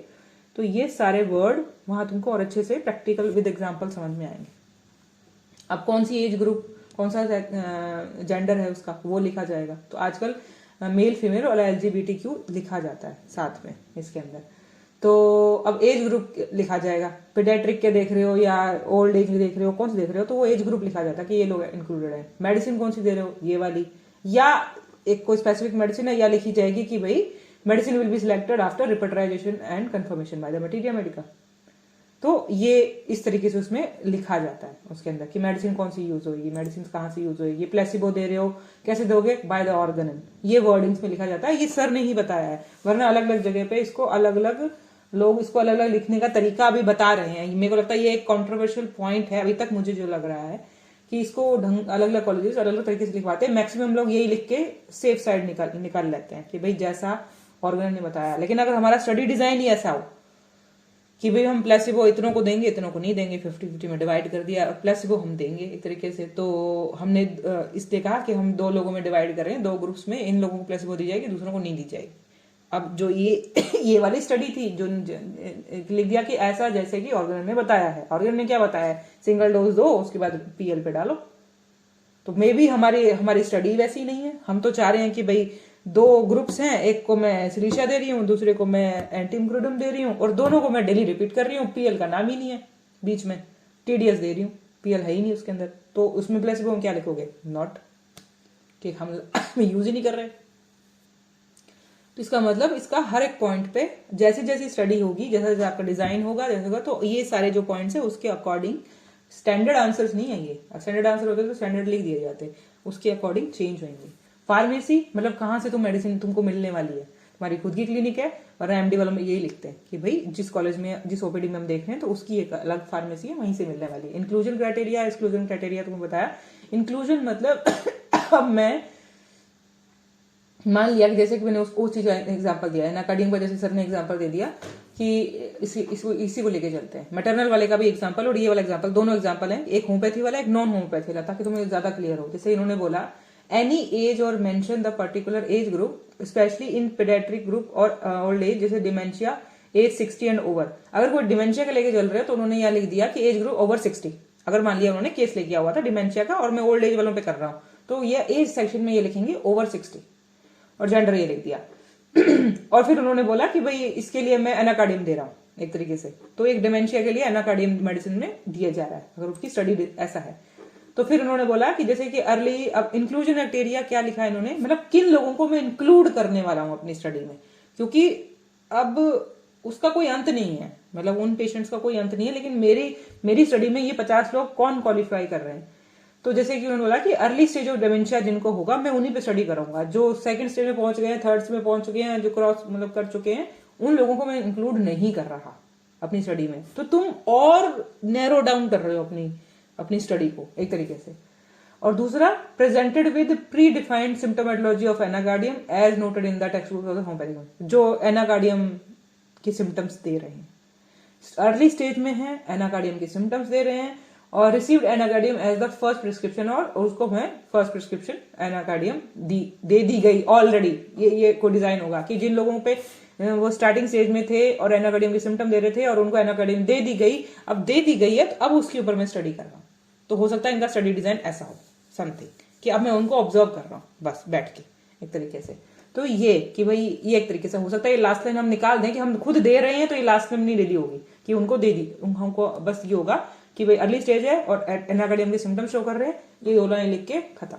A: तो ये सारे वर्ड वहां तुमको और अच्छे से प्रैक्टिकल विद एग्जाम्पल समझ में आएंगे। अब कौन सी एज ग्रुप, कौन सा जेंडर है उसका, वो लिखा जाएगा। तो आजकल मेल फीमेल और LGBTQ लिखा जाता है साथ में इसके अंदर। तो अब एज ग्रुप लिखा जाएगा, पीडियाट्रिक के देख रहे हो या ओल्ड एज देख रहे हो, कौन से देख रहे हो, तो वो एज ग्रुप लिखा जाता है कि ये लोग इंक्लूडेड है। मेडिसिन कौन सी दे रहे हो, ये वाली, या एक कोई स्पेसिफिक मेडिसिन है, या लिखी जाएगी कि भाई medicine will be selected after repertorisation and confirmation by the materia medica. तो ये इस तरीके से उसमें लिखा जाता है उसके अंदर कि मेडिसिन कौन सी यूज होगी, मेडिसिन कहाँ से यूज होगी, प्लेसिबो दे रहे हो कैसे दोगे, बाय द ऑर्गन, ये वर्डिंग्स में लिखा जाता है। ये सर ने ही बताया है, वरना अलग अलग जगह पे इसको अलग अलग लोग इसको अलग अलग लिखने का तरीका अभी बता रहे हैं। मेरे को लगता है ये एक कॉन्ट्रोवर्शियल पॉइंट है अभी तक, मुझे जो लग रहा है कि इसको अलग अलग कॉलेजेस अलग अलग तरीके से लिखवाते हैं। मैक्सिमम लोग यही लिख के सेफ साइड निकाल लेते हैं कि भाई जैसा ऑर्गन ने बताया। लेकिन अगर हमारा स्टडी डिजाइन ही ऐसा हो कि भाई हम प्लेसिबो इतनों को देंगे, इतनों को नहीं देंगे, 50-50 में डिवाइड कर दिया और प्लेसिबो हम देंगे एक तरीके से। तो हमने इसलिए कहा कि हम 2 लोगों में डिवाइड कर रहे हैं, 2 ग्रुप्स में, इन लोगों को प्लेसिबो दी जाएगी, दूसरों को नहीं दी जाएगी। अब जो ये ये वाली स्टडी थी जो लिख दिया कि ऐसा जैसे कि ऑर्गन ने बताया है। ऑर्गन ने क्या बताया है, सिंगल डोज दो, उसके बाद पीएल पे डालो। तो मे भी हमारी स्टडी वैसी नहीं है। हम तो चाह रहे हैं कि भाई 2 ग्रुप्स हैं, एक को मैं सिलीशा दे रही हूँ, दूसरे को मैं एंटीमक्रोडम दे रही हूँ, और दोनों को मैं डेली रिपीट कर रही हूँ। पीएल का नाम ही नहीं है बीच में, टीडीएस दे रही हूँ, पीएल है ही नहीं उसके अंदर। तो उसमें प्लेसिबो हम क्या लिखोगे, नॉट, कि हम यूज ही नहीं कर रहे। तो इसका मतलब इसका हर एक पॉइंट पे जैसे जैसी स्टडी होगी, जैसा जैसा आपका डिजाइन होगा, जैसे होगा, तो ये सारे जो पॉइंट्स है उसके अकॉर्डिंग स्टैंडर्ड आंसर्स नहीं है। ये स्टैंडर्ड आंसर होते तो स्टैंडर्ड लिख दिए जाते, उसके अकॉर्डिंग चेंज होंगे। फार्मेसी मतलब कहाँ से तुम मेडिसिन तुमको मिलने वाली है, तुम्हारी खुद की क्लिनिक है, और एमडी वालों में यही लिखते हैं कि भाई जिस कॉलेज में, जिस ओपीडी में हम देख रहे हैं तो उसकी एक अलग फार्मेसी है, वहीं से मिलने वाली है। इंक्लूजन क्राइटेरिया, एक्सक्लूजन क्राइटेरिया तुमको बताया। इंक्लूजन मतलब अब मैं मान लिया कि जैसे कि मैंने उस चीज का एग्जांपल दिया है, एनाकार्डियम का जैसे सर ने एग्जांपल दे दिया कि इसी को लेके चलते हैं। मैटरनल वाले का भी एग्जांपल और ये वाला एग्जांपल, दोनों एग्जांपल हैं, एक होम्योपैथी वाला, एक नॉन होम्योपैथी वाला, ताकि तुम्हें ज्यादा क्लियर हो। जैसे इन्होंने बोला एनी एज और mention the particular age group specially in paediatric group और ओल्ड एज, जैसे डिमेंशिया एज 60 एंड ओवर। अगर कोई डिमेंशिया का लेके चल रहे हो तो उन्होंने यहाँ लिख दिया कि एज ग्रुप ओवर 60। अगर मान लिया उन्होंने केस लेके हुआ था डिमेंशिया का और मैं ओल्ड एज वालों पे कर रहा हूँ, तो ये एज सेक्शन में ये लिखेंगे ओवर 60 और जेंडर ये लिख दिया। और फिर उन्होंने बोला कि भाई इसके लिए मैं एनाकार्डियम दे रहा हूँ एक तरीके से, तो एक डिमेंशिया के लिए एनाकार्डियम मेडिसिन में दिया जा रहा है अगर उसकी स्टडी ऐसा है। तो फिर उन्होंने बोला कि जैसे कि अर्ली, अब इंक्लूजन क्राइटेरिया क्या लिखा है इन्होंने, मतलब किन लोगों को मैं इंक्लूड करने वाला हूँ अपनी स्टडी में, क्योंकि अब उसका कोई अंत नहीं है, मतलब उन पेशेंट्स का कोई अंत नहीं है, लेकिन मेरी स्टडी में ये 50 लोग कौन क्वालिफाई कर रहे हैं। तो जैसे कि उन्होंने बोला कि अर्ली स्टेज ऑफ डिमेंशिया जिनको होगा मैं उन्हीं पे स्टडी करूंगा, जो सेकंड स्टेज में पहुंच गए हैं, थर्ड में पहुंच चुके हैं, जो क्रॉस मतलब कर चुके हैं, उन लोगों को मैं इंक्लूड नहीं कर रहा अपनी स्टडी में। तो तुम और नैरो डाउन कर रहे हो अपनी स्टडी को एक तरीके से। और दूसरा, presented with predefined symptomatology of anacardium as noted in the textbook of homeopathy, जो एनाकार्डियम के सिम्टम्स दे रहे हैं, अर्ली स्टेज में है, एनाकार्डियम के सिम्टम्स दे रहे हैं, और received anacardium as the first prescription, और उसको मैं फर्स्ट प्रिस्क्रिप्शन एनाकार्डियम दे दी गई ऑलरेडी। ये कोई डिजाइन होगा कि जिन लोगों पे वो स्टार्टिंग स्टेज में थे और एनाकार्डियम के सिम्टम दे रहे थे और उनको एनाकार्डियम दे दी गई, अब दे दी गई है तो अब उसके ऊपर मैं स्टडी कर रहा हूँ। तो हो सकता है इनका स्टडी डिजाइन ऐसा हो समथिंग, कि अब मैं उनको ऑब्जर्व कर रहा हूँ बस बैठ के एक तरीके से। तो ये कि भाई ये एक तरीके से हो सकता है ये लास्ट लाइन हम निकाल दें कि हम खुद दे रहे हैं, तो ये लास्ट लाइन नहीं रेडी होगी कि उनको दे दी, हमको बस ये होगा कि भाई अर्ली स्टेज है और एनाकार्डियम के सिम्टम्स शो कर रहे हैं, ये दो लाइन लिख के खत्म।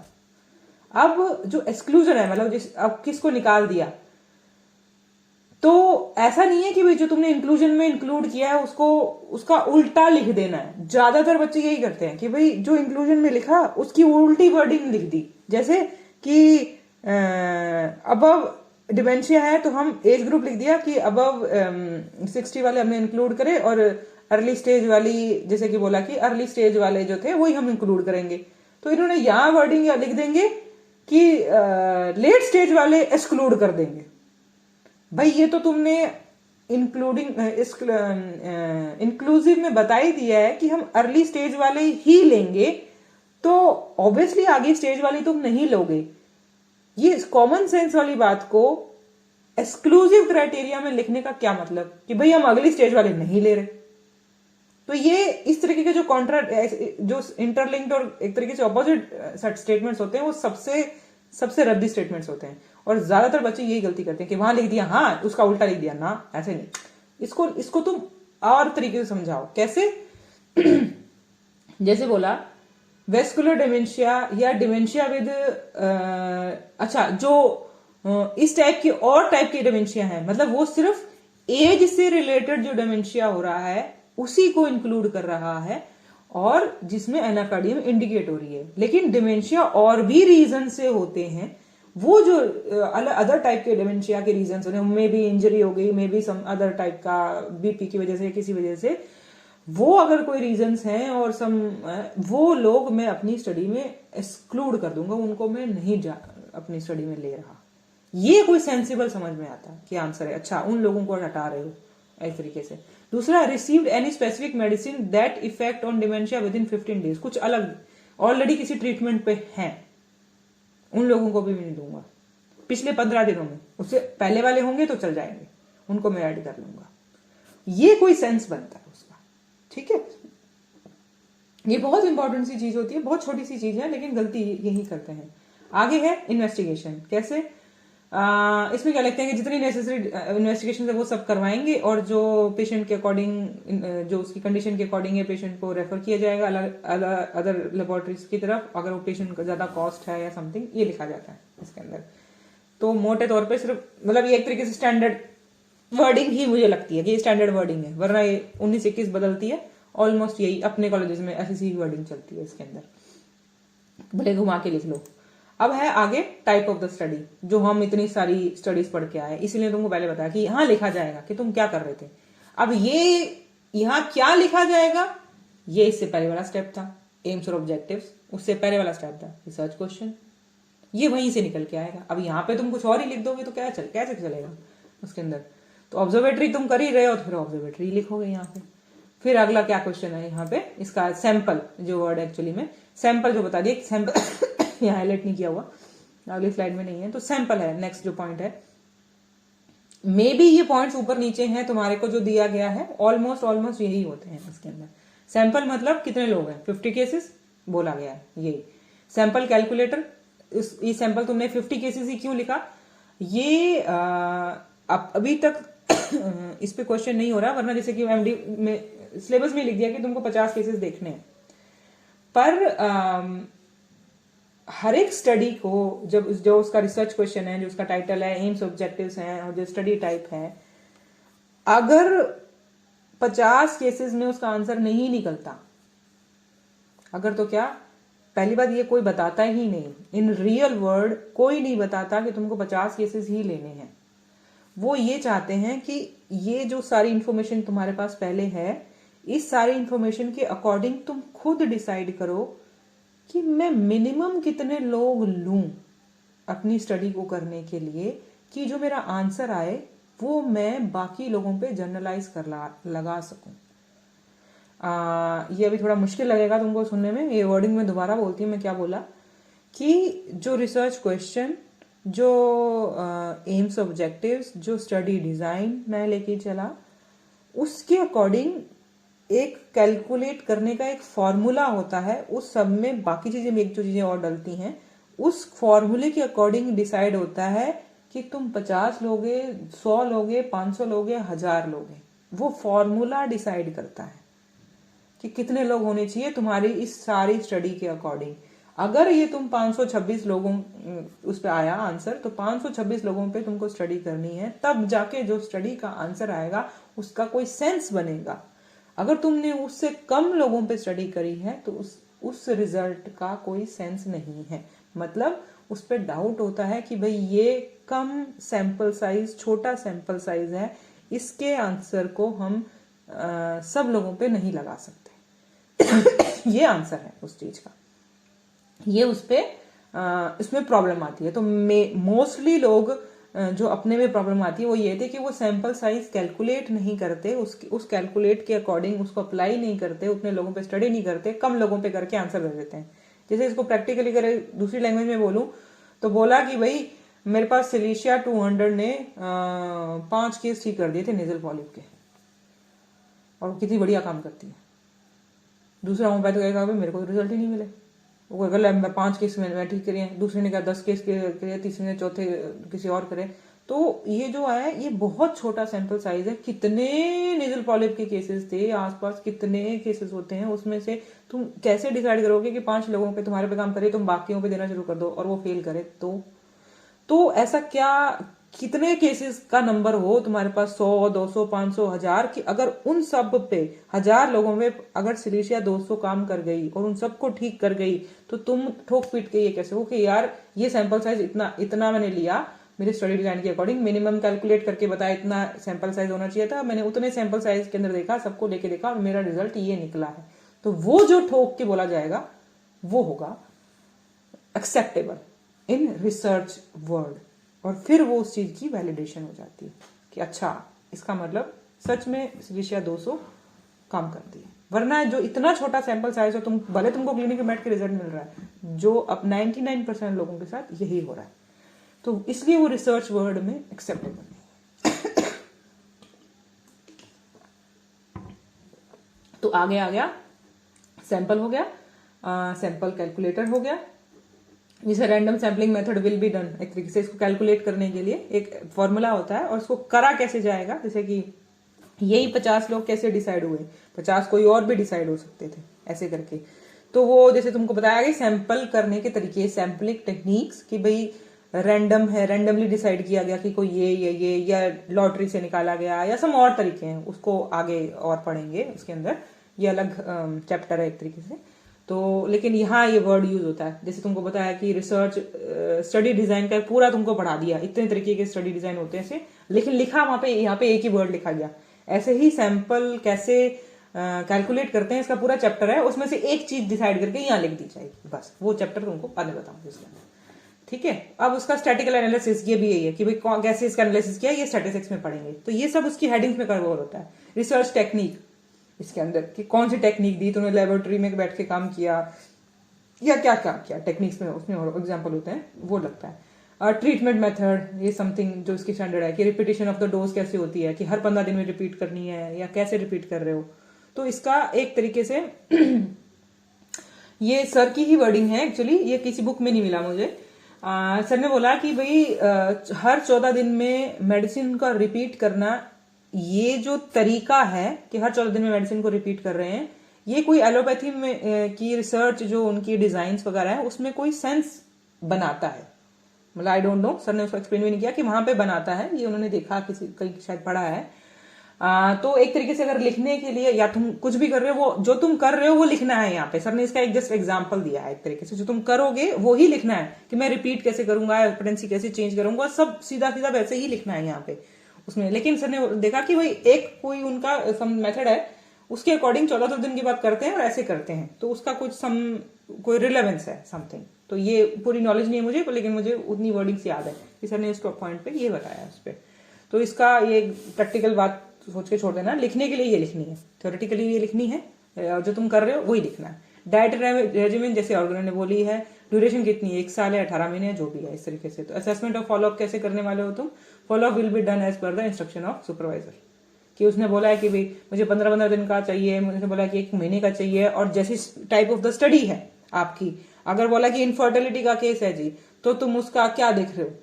A: अब जो एक्सक्लूजन है, मतलब अब किसको निकाल दिया, तो ऐसा नहीं है कि भाई जो तुमने इंक्लूजन में इंक्लूड किया है उसका उल्टा लिख देना है। ज्यादातर बच्चे यही करते हैं कि भाई जो इंक्लूजन में लिखा उसकी उल्टी वर्डिंग लिख दी, जैसे कि अबव डिमेंशिया है तो हम एज ग्रुप लिख दिया कि अबव 60 वाले हमने इंक्लूड करे, और अर्ली स्टेज वाली जैसे कि बोला कि अर्ली स्टेज वाले जो थे वही हम इंक्लूड करेंगे। तो इन्होंने यहां वर्डिंग या लिख देंगे कि लेट स्टेज वाले एक्सक्लूड कर देंगे। भाई ये तो तुमने इंक्लूसिव में बता ही दिया है कि हम अर्ली स्टेज वाले ही लेंगे, तो ऑब्वियसली आगे स्टेज वाली तुम नहीं लोगे। ये कॉमन सेंस वाली बात को एक्सक्लूसिव क्राइटेरिया में लिखने का क्या मतलब कि भाई हम अगली स्टेज वाले नहीं ले रहे। तो ये इस तरीके के जो इंटरलिंक्ड और एक तरीके से ऑपोजिट स्टेटमेंट्स होते हैं वो सबसे रद्दी स्टेटमेंट्स होते हैं, और ज्यादातर बच्चे यही गलती करते हैं कि वहां लिख दिया हाँ उसका उल्टा लिख दिया ना, ऐसे नहीं। इसको तुम और तरीके से समझाओ। कैसे? जैसे बोला वेस्कुलर डिमेंशिया या डिमेंशिया विद अच्छा जो इस टाइप की और टाइप की डिमेंशिया है, मतलब वो सिर्फ एज से रिलेटेड जो डिमेंशिया हो रहा है उसी को इंक्लूड कर रहा है, और जिसमें एनाकार्डियम इंडिकेट हो रही है। लेकिन डिमेंशिया और भी रीजन से होते हैं, वो जो अदर टाइप के डिमेंशिया के रीजन होते हैं, मे भी इंजरी हो गई, मे भी सम अदर टाइप का बीपी की वजह से किसी वजह से, वो अगर कोई रीजंस हैं और वो लोग मैं अपनी स्टडी में एक्सक्लूड कर दूंगा, उनको मैं नहीं अपनी स्टडी में ले रहा। ये कोई सेंसिबल समझ में आता कि आंसर है अच्छा उन लोगों को हटा रहे हो, इस तरीके से। दूसरा, received any specific medicine that effect on dementia with in 15 days, कुछ अलग ऑलरेडी किसी ट्रीटमेंट पे हैं, उन लोगों को भी नहीं दूंगा पिछले 15 दिनों में, उससे पहले वाले होंगे तो चल जाएंगे, उनको मैं ऐड कर लूंगा। ये कोई सेंस बनता है उसका, ठीक है। ये बहुत इंपॉर्टेंट सी चीज होती है, बहुत छोटी सी चीज है, लेकिन गलती यही करते हैं। आगे है इन्वेस्टिगेशन। कैसे? इसमें क्या लिखते हैं कि जितनी नेसेसरी इन्वेस्टिगेशन है वो सब करवाएंगे, और जो पेशेंट के अकॉर्डिंग, जो उसकी कंडीशन के अकॉर्डिंग है, पेशेंट को रेफर किया जाएगा अदर लेबोरेटरीज की तरफ, अगर वो पेशेंट का ज्यादा कॉस्ट है या समथिंग, ये लिखा जाता है इसके अंदर। तो मोटे तौर पे सिर्फ मतलब ये एक तरीके से स्टैंडर्ड वर्डिंग ही मुझे लगती है कि ये स्टैंडर्ड वर्डिंग है, वरना ये 19-21 बदलती है, ऑलमोस्ट यही अपने कॉलेजेस में ऐसी सी वर्डिंग चलती है इसके अंदर, भले घुमा के लिख लो। अब है आगे टाइप ऑफ द स्टडी, जो हम इतनी सारी स्टडीज पढ़ के आए, इसीलिए तुमको पहले बताया कि यहाँ लिखा जाएगा कि तुम क्या कर रहे थे। अब ये यहाँ क्या लिखा जाएगा, ये इससे पहले वाला स्टेप था, एम्स और ऑब्जेक्टिव्स, उससे पहले वाला स्टेप था रिसर्च क्वेश्चन, ये वहीं से निकल के आएगा। अब यहाँ पे तुम कुछ और ही लिख दोगे तो कैसे चलेगा उसके अंदर। तो ऑब्जर्वेटरी तुम कर ही रहे हो तो फिर ऑब्जर्वेटरी लिखोगे यहाँ पे। फिर अगला क्या क्वेश्चन है यहाँ पे, इसका सैंपल, जो वर्ड एक्चुअली में सैंपल जो बता दिया, सैंपल यहाँ हाईलाइट नहीं किया हुआ, अगली स्लाइड में नहीं है, तो सैंपल है नेक्स्ट जो पॉइंट है। मे बी ये पॉइंट्स ऊपर नीचे हैं तुम्हारे को जो दिया गया है, ऑलमोस्ट यही होते हैं इसके अंदर। सैंपल मतलब कितने लोग हैं, 50 केसेस बोला गया है, यही सैंपल कैलकुलेटर। ये सैंपल तुमने 50 केसेस ही क्यों लिखा, ये अभी तक इस पे क्वेश्चन नहीं हो रहा, वरना जैसे कि एमडी में सिलेबस में लिख दिया कि तुमको 50 केसेस देखने हैं। पर हर एक स्टडी को जो उसका रिसर्च क्वेश्चन है, जो उसका टाइटल है, एम्स ऑब्जेक्टिव्स हैं, और जो स्टडी टाइप है, अगर 50 केसेस में उसका आंसर नहीं निकलता, अगर तो क्या, पहली बात ये कोई बताता ही नहीं, इन रियल वर्ल्ड कोई नहीं बताता कि तुमको 50 केसेस ही लेने हैं। वो ये चाहते हैं कि ये जो सारी इंफॉर्मेशन तुम्हारे पास पहले है, इस सारी इंफॉर्मेशन के अकॉर्डिंग तुम खुद डिसाइड करो कि मैं मिनिमम कितने लोग लूं अपनी स्टडी को करने के लिए, कि जो मेरा आंसर आए वो मैं बाकी लोगों पे जनरलाइज लगा सकूं। ये अभी थोड़ा मुश्किल लगेगा तुमको सुनने में, ये वर्डिंग में दोबारा बोलती हूँ मैं क्या बोला, कि जो रिसर्च क्वेश्चन, जो एम्स ऑब्जेक्टिव्स, जो स्टडी डिजाइन मैं लेके चला, उसके अकॉर्डिंग एक कैलकुलेट करने का एक फॉर्मूला होता है, उस सब में बाकी चीजें में एक जो चीजें और डलती हैं, उस फॉर्मूले के अकॉर्डिंग डिसाइड होता है कि तुम 50 लोगे, 100 लोगे, 500 लोगे, 1000 लोगे। वो फॉर्मूला डिसाइड करता है कि कितने लोग होने चाहिए तुम्हारी इस सारी स्टडी के अकॉर्डिंग। अगर ये तुम 526 लोगों उस पे आया आंसर, तो 526 लोगों पे तुमको स्टडी करनी है, तब जाके जो स्टडी का आंसर आएगा उसका कोई सेंस बनेगा। अगर तुमने उससे कम लोगों पे स्टडी करी है तो उस रिजल्ट का कोई सेंस नहीं है, मतलब उस पर डाउट होता है कि भाई ये कम सैंपल साइज, छोटा सैंपल साइज है, इसके आंसर को हम सब लोगों पे नहीं लगा सकते। ये आंसर है उस चीज का, ये उस पे इसमें प्रॉब्लम आती है। तो मोस्टली लोग जो अपने में प्रॉब्लम आती है वो ये थे कि वो सैंपल साइज कैलकुलेट नहीं करते, उस कैलकुलेट के अकॉर्डिंग उसको अप्लाई नहीं करते, उतने लोगों पे स्टडी नहीं करते, कम लोगों पे करके आंसर दे देते हैं। जैसे इसको प्रैक्टिकली करे दूसरी लैंग्वेज में बोलूं तो बोला कि भाई मेरे पास सिलिशिया 200 ने 5 केस ठीक कर दिए थे नेजल पॉलिप के, और कितनी बढ़िया काम करती है। दूसरा होम्योपैथ कहेगा भाई मेरे को रिजल्ट ही नहीं मिले, वो कहेगा 5 केस मैं ठीक करिए, दूसरे ने कहा 10 केस करे, तीसरे ने चौथे किसी और करे। तो ये जो है ये बहुत छोटा सैंपल साइज है। कितने नेजल पॉलिप के केसेस थे आसपास, कितने केसेस होते हैं, उसमें से तुम कैसे डिसाइड करोगे कि 5 लोगों पे तुम्हारे पे काम करे, तुम बाकियों पे देना शुरू कर दो और वो फेल करे? तो ऐसा क्या, कितने केसेस का नंबर हो तुम्हारे पास, 100, 200, 500, 1000 की, अगर उन सब पे 1000 लोगों में अगर सिलिशिया 200 काम कर गई और उन सबको ठीक कर गई, तो तुम ठोक पीट के ये कैसे हो कि यार ये सैंपल साइज इतना मैंने लिया मेरे स्टडी डिजाइन के अकॉर्डिंग, मिनिमम कैलकुलेट करके बताया इतना सैंपल साइज होना चाहिए था, मैंने उतने सैंपल साइज के अंदर देखा, सबको लेके देखा और मेरा रिजल्ट ये निकला है। तो वो जो ठोक के बोला जाएगा वो होगा एक्सेप्टेबल इन रिसर्च वर्ल्ड, और फिर वो उस चीज की वैलिडेशन हो जाती है कि अच्छा इसका मतलब सच में विषय 200 काम करती है। वरना जो इतना छोटा सैंपल साइज हो, तुम भले तुमको क्लिनिक में बैठ के रिजल्ट मिल रहा है, जो अब 99% लोगों के साथ यही हो रहा है, तो इसलिए वो रिसर्च वर्ड में एक्सेप्टेबल नहीं। तो आगे आ गया सैंपल हो गया, सैंपल कैलकुलेटर हो गया, जिसे random sampling method will be done. एक तरीके से इसको कैलकुलेट करने के लिए एक फॉर्मूला होता है और इसको करा कैसे जाएगा, जैसे कि यही 50 लोग कैसे डिसाइड हुए, 50 कोई और भी डिसाइड हो सकते थे ऐसे करके। तो वो जैसे तुमको बताया कि सैंपल करने के तरीके, सैम्पलिंग टेक्निक्स, कि भाई रैंडम है, रैंडमली डिसाइड किया गया कि कोई ये या लॉटरी से निकाला गया, या सम और तरीके हैं, उसको आगे और पढ़ेंगे उसके अंदर, ये अलग चैप्टर है एक तरीके से। तो लेकिन यहाँ ये वर्ड यूज होता है, जैसे तुमको बताया कि रिसर्च स्टडी डिजाइन का पूरा तुमको पढ़ा दिया, इतने तरीके के स्टडी डिजाइन होते हैं ऐसे, लेकिन लिखा वहां पे, यहाँ पे एक ही वर्ड लिखा गया। ऐसे ही सैंपल कैसे कैलकुलेट करते हैं, इसका पूरा चैप्टर है, उसमें से एक चीज डिसाइड करके यहाँ लिख दी जाएगी, बस वो चैप्टर तुमको बाद में बताऊंगी इसके अंदर, ठीक है। अब उसका स्टैटिकल एनालिसिस, ये भी यही है कि भाई कैसे इसका एनालिसिस किया, ये स्टैटिस्टिक्स में पढ़ेंगे। तो ये सब उसकी हेडिंग्स में कवर होता है। रिसर्च टेक्निक इसके अंदर कि कौन सी टेक्निक दी, तूने लेबोरेटरी में बैठ के काम किया या क्या क्या किया, टेक्निक्स में उसमें एग्जाम्पल होते हैं, वो लगता है। ट्रीटमेंट मेथड, ये समथिंग जो इसकी स्टैंडर्ड है, कि रिपीटेशन ऑफ द डोज कैसे होती है, कि हर 15 दिन में रिपीट करनी है या कैसे रिपीट कर रहे हो। तो इसका एक तरीके से ये सर की ही वर्डिंग है एक्चुअली, ये किसी बुक में नहीं मिला मुझे। सर ने बोला कि भाई हर 14 दिन में मेडिसिन का रिपीट करना, ये जो तरीका है कि हर 14 दिन में मेडिसिन को रिपीट कर रहे हैं, ये कोई एलोपैथी में की रिसर्च जो उनकी डिजाइन्स वगैरह है उसमें कोई सेंस बनाता है, मतलब आई डोंट नो, सर ने उसको एक्सप्लेन भी नहीं किया कि वहां पे बनाता है, ये उन्होंने देखा किसी कहीं शायद पढ़ा है। तो एक तरीके से अगर लिखने के लिए, या तुम कुछ भी कर रहे हो, वो जो तुम कर रहे हो वो लिखना है। यहाँ पे सर ने इसका एक जस्ट एग्जांपल दिया है, एक तरीके से जो तुम करोगे वो ही लिखना है, कि मैं रिपीट कैसे करूंगा, पोटेंसी कैसे चेंज करूंगा, सब सीधा सीधा वैसे ही लिखना है यहाँ पे उसमें। लेकिन सर ने देखा कि भाई एक कोई उनका सम मेथड है, उसके अकॉर्डिंग 14 दिन की बात करते हैं और ऐसे करते हैं, तो उसका कुछ कोई रिलेवेंस है समथिंग। तो ये पूरी नॉलेज नहीं है मुझे, लेकिन मुझे उतनी वर्डिंग्स याद है कि सर ने उस पॉइंट पे ये बताया उस पर। तो इसका ये प्रैक्टिकल बात सोच के छोड़ देना, लिखने के लिए ये लिखनी है, थ्योरेटिकली ये लिखनी है, जो तुम कर रहे हो वही लिखना है। डाइट रेजिमेंट जैसे ऑर्गन ने बोली है, ड्यूरेशन कितनी है, 1 साल है, 18 महीने है, जो भी है इस तरीके से। तो असेसमेंट ऑफ फॉलोअप कैसे करने वाले हो तुम, follow up will be done as per the instruction of supervisor, कि उसने बोला है कि भाई मुझे 15-15 दिन का चाहिए, मुझे बोला कि 1 महीने का चाहिए, और जैसी टाइप ऑफ द स्टडी है आपकी, अगर बोला कि इनफर्टिलिटी का केस है जी, तो तुम उसका क्या देख रहे हो,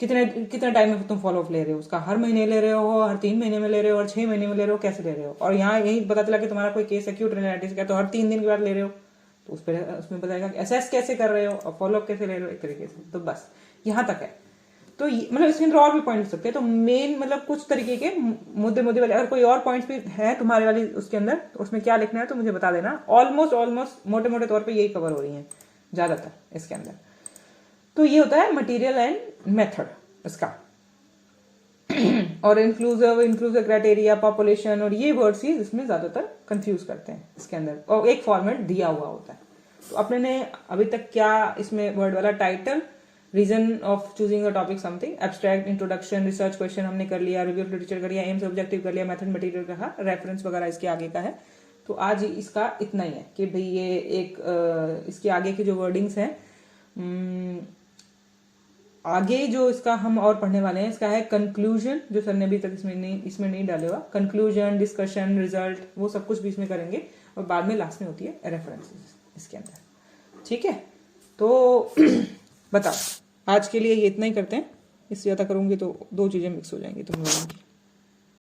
A: कितने टाइम में तुम फॉलोअप ले रहे हो उसका, हर महीने ले रहे हो, हर 3 महीने में ले रहे हो, और 6 महीने में ले रहे हो, कैसे ले रहे हो। और यहाँ यही पता चला कि तुम्हारा कोई केस एक्यूट रेनाइटिस का, तो हर 3 दिन के बाद ले रहे हो, तो उसमें बताएगा कि असेस कैसे कर रहे हो और फॉलोअप कैसे ले रहे हो, एक तरीके से। तो बस यहाँ तक है। तो मतलब इसके अंदर और भी पॉइंट सकते हैं। तो मेन मतलब कुछ तरीके के मुद्दे वाले, अगर कोई और पॉइंट्स भी है तुम्हारे वाली उसके अंदर, तो उसमें क्या लिखना है तो मुझे बता देना। ऑलमोस्ट मोटे तौर पे यही कवर हो रही है ज्यादातर इसके अंदर। तो ये होता है मटेरियल एंड मेथड इसका। और इंक्लूसिव क्राइटेरिया, पॉपुलेशन, और ये वर्ड्स ही इसमें ज्यादातर कंफ्यूज करते हैं इसके अंदर, और एक फॉर्मेट दिया हुआ होता है। तो अपने ने अभी तक क्या इसमें वर्ड वाला, title, reason of choosing a topic something, abstract, introduction, research question हमने कर लिया, रिव्यू ऑफ लिटरेचर कर लिया, एम्स ऑब्जेक्टिव कर लिया, मेथड मटेरियल कहा, रेफरेंस वगैरह इसके आगे का है। तो आज इसका इतना ही है कि भाई ये एक इसके आगे की जो वर्डिंग्स हैं, आगे जो इसका हम और पढ़ने वाले हैं, इसका है कंक्लूजन, जो सर ने अभी तक इसमें नहीं डाले हुआ। कंक्लूजन, डिस्कशन, रिजल्ट, वो सब कुछ भी इसमें करेंगे, और बाद में लास्ट में होती है रेफरेंसेस इसके अंदर, ठीक है। तो बताओ, आज के लिए ये इतना ही करते हैं, इससे ज्यादा करूंगी तो 2 चीजें मिक्स हो जाएंगी तुम लोगों की।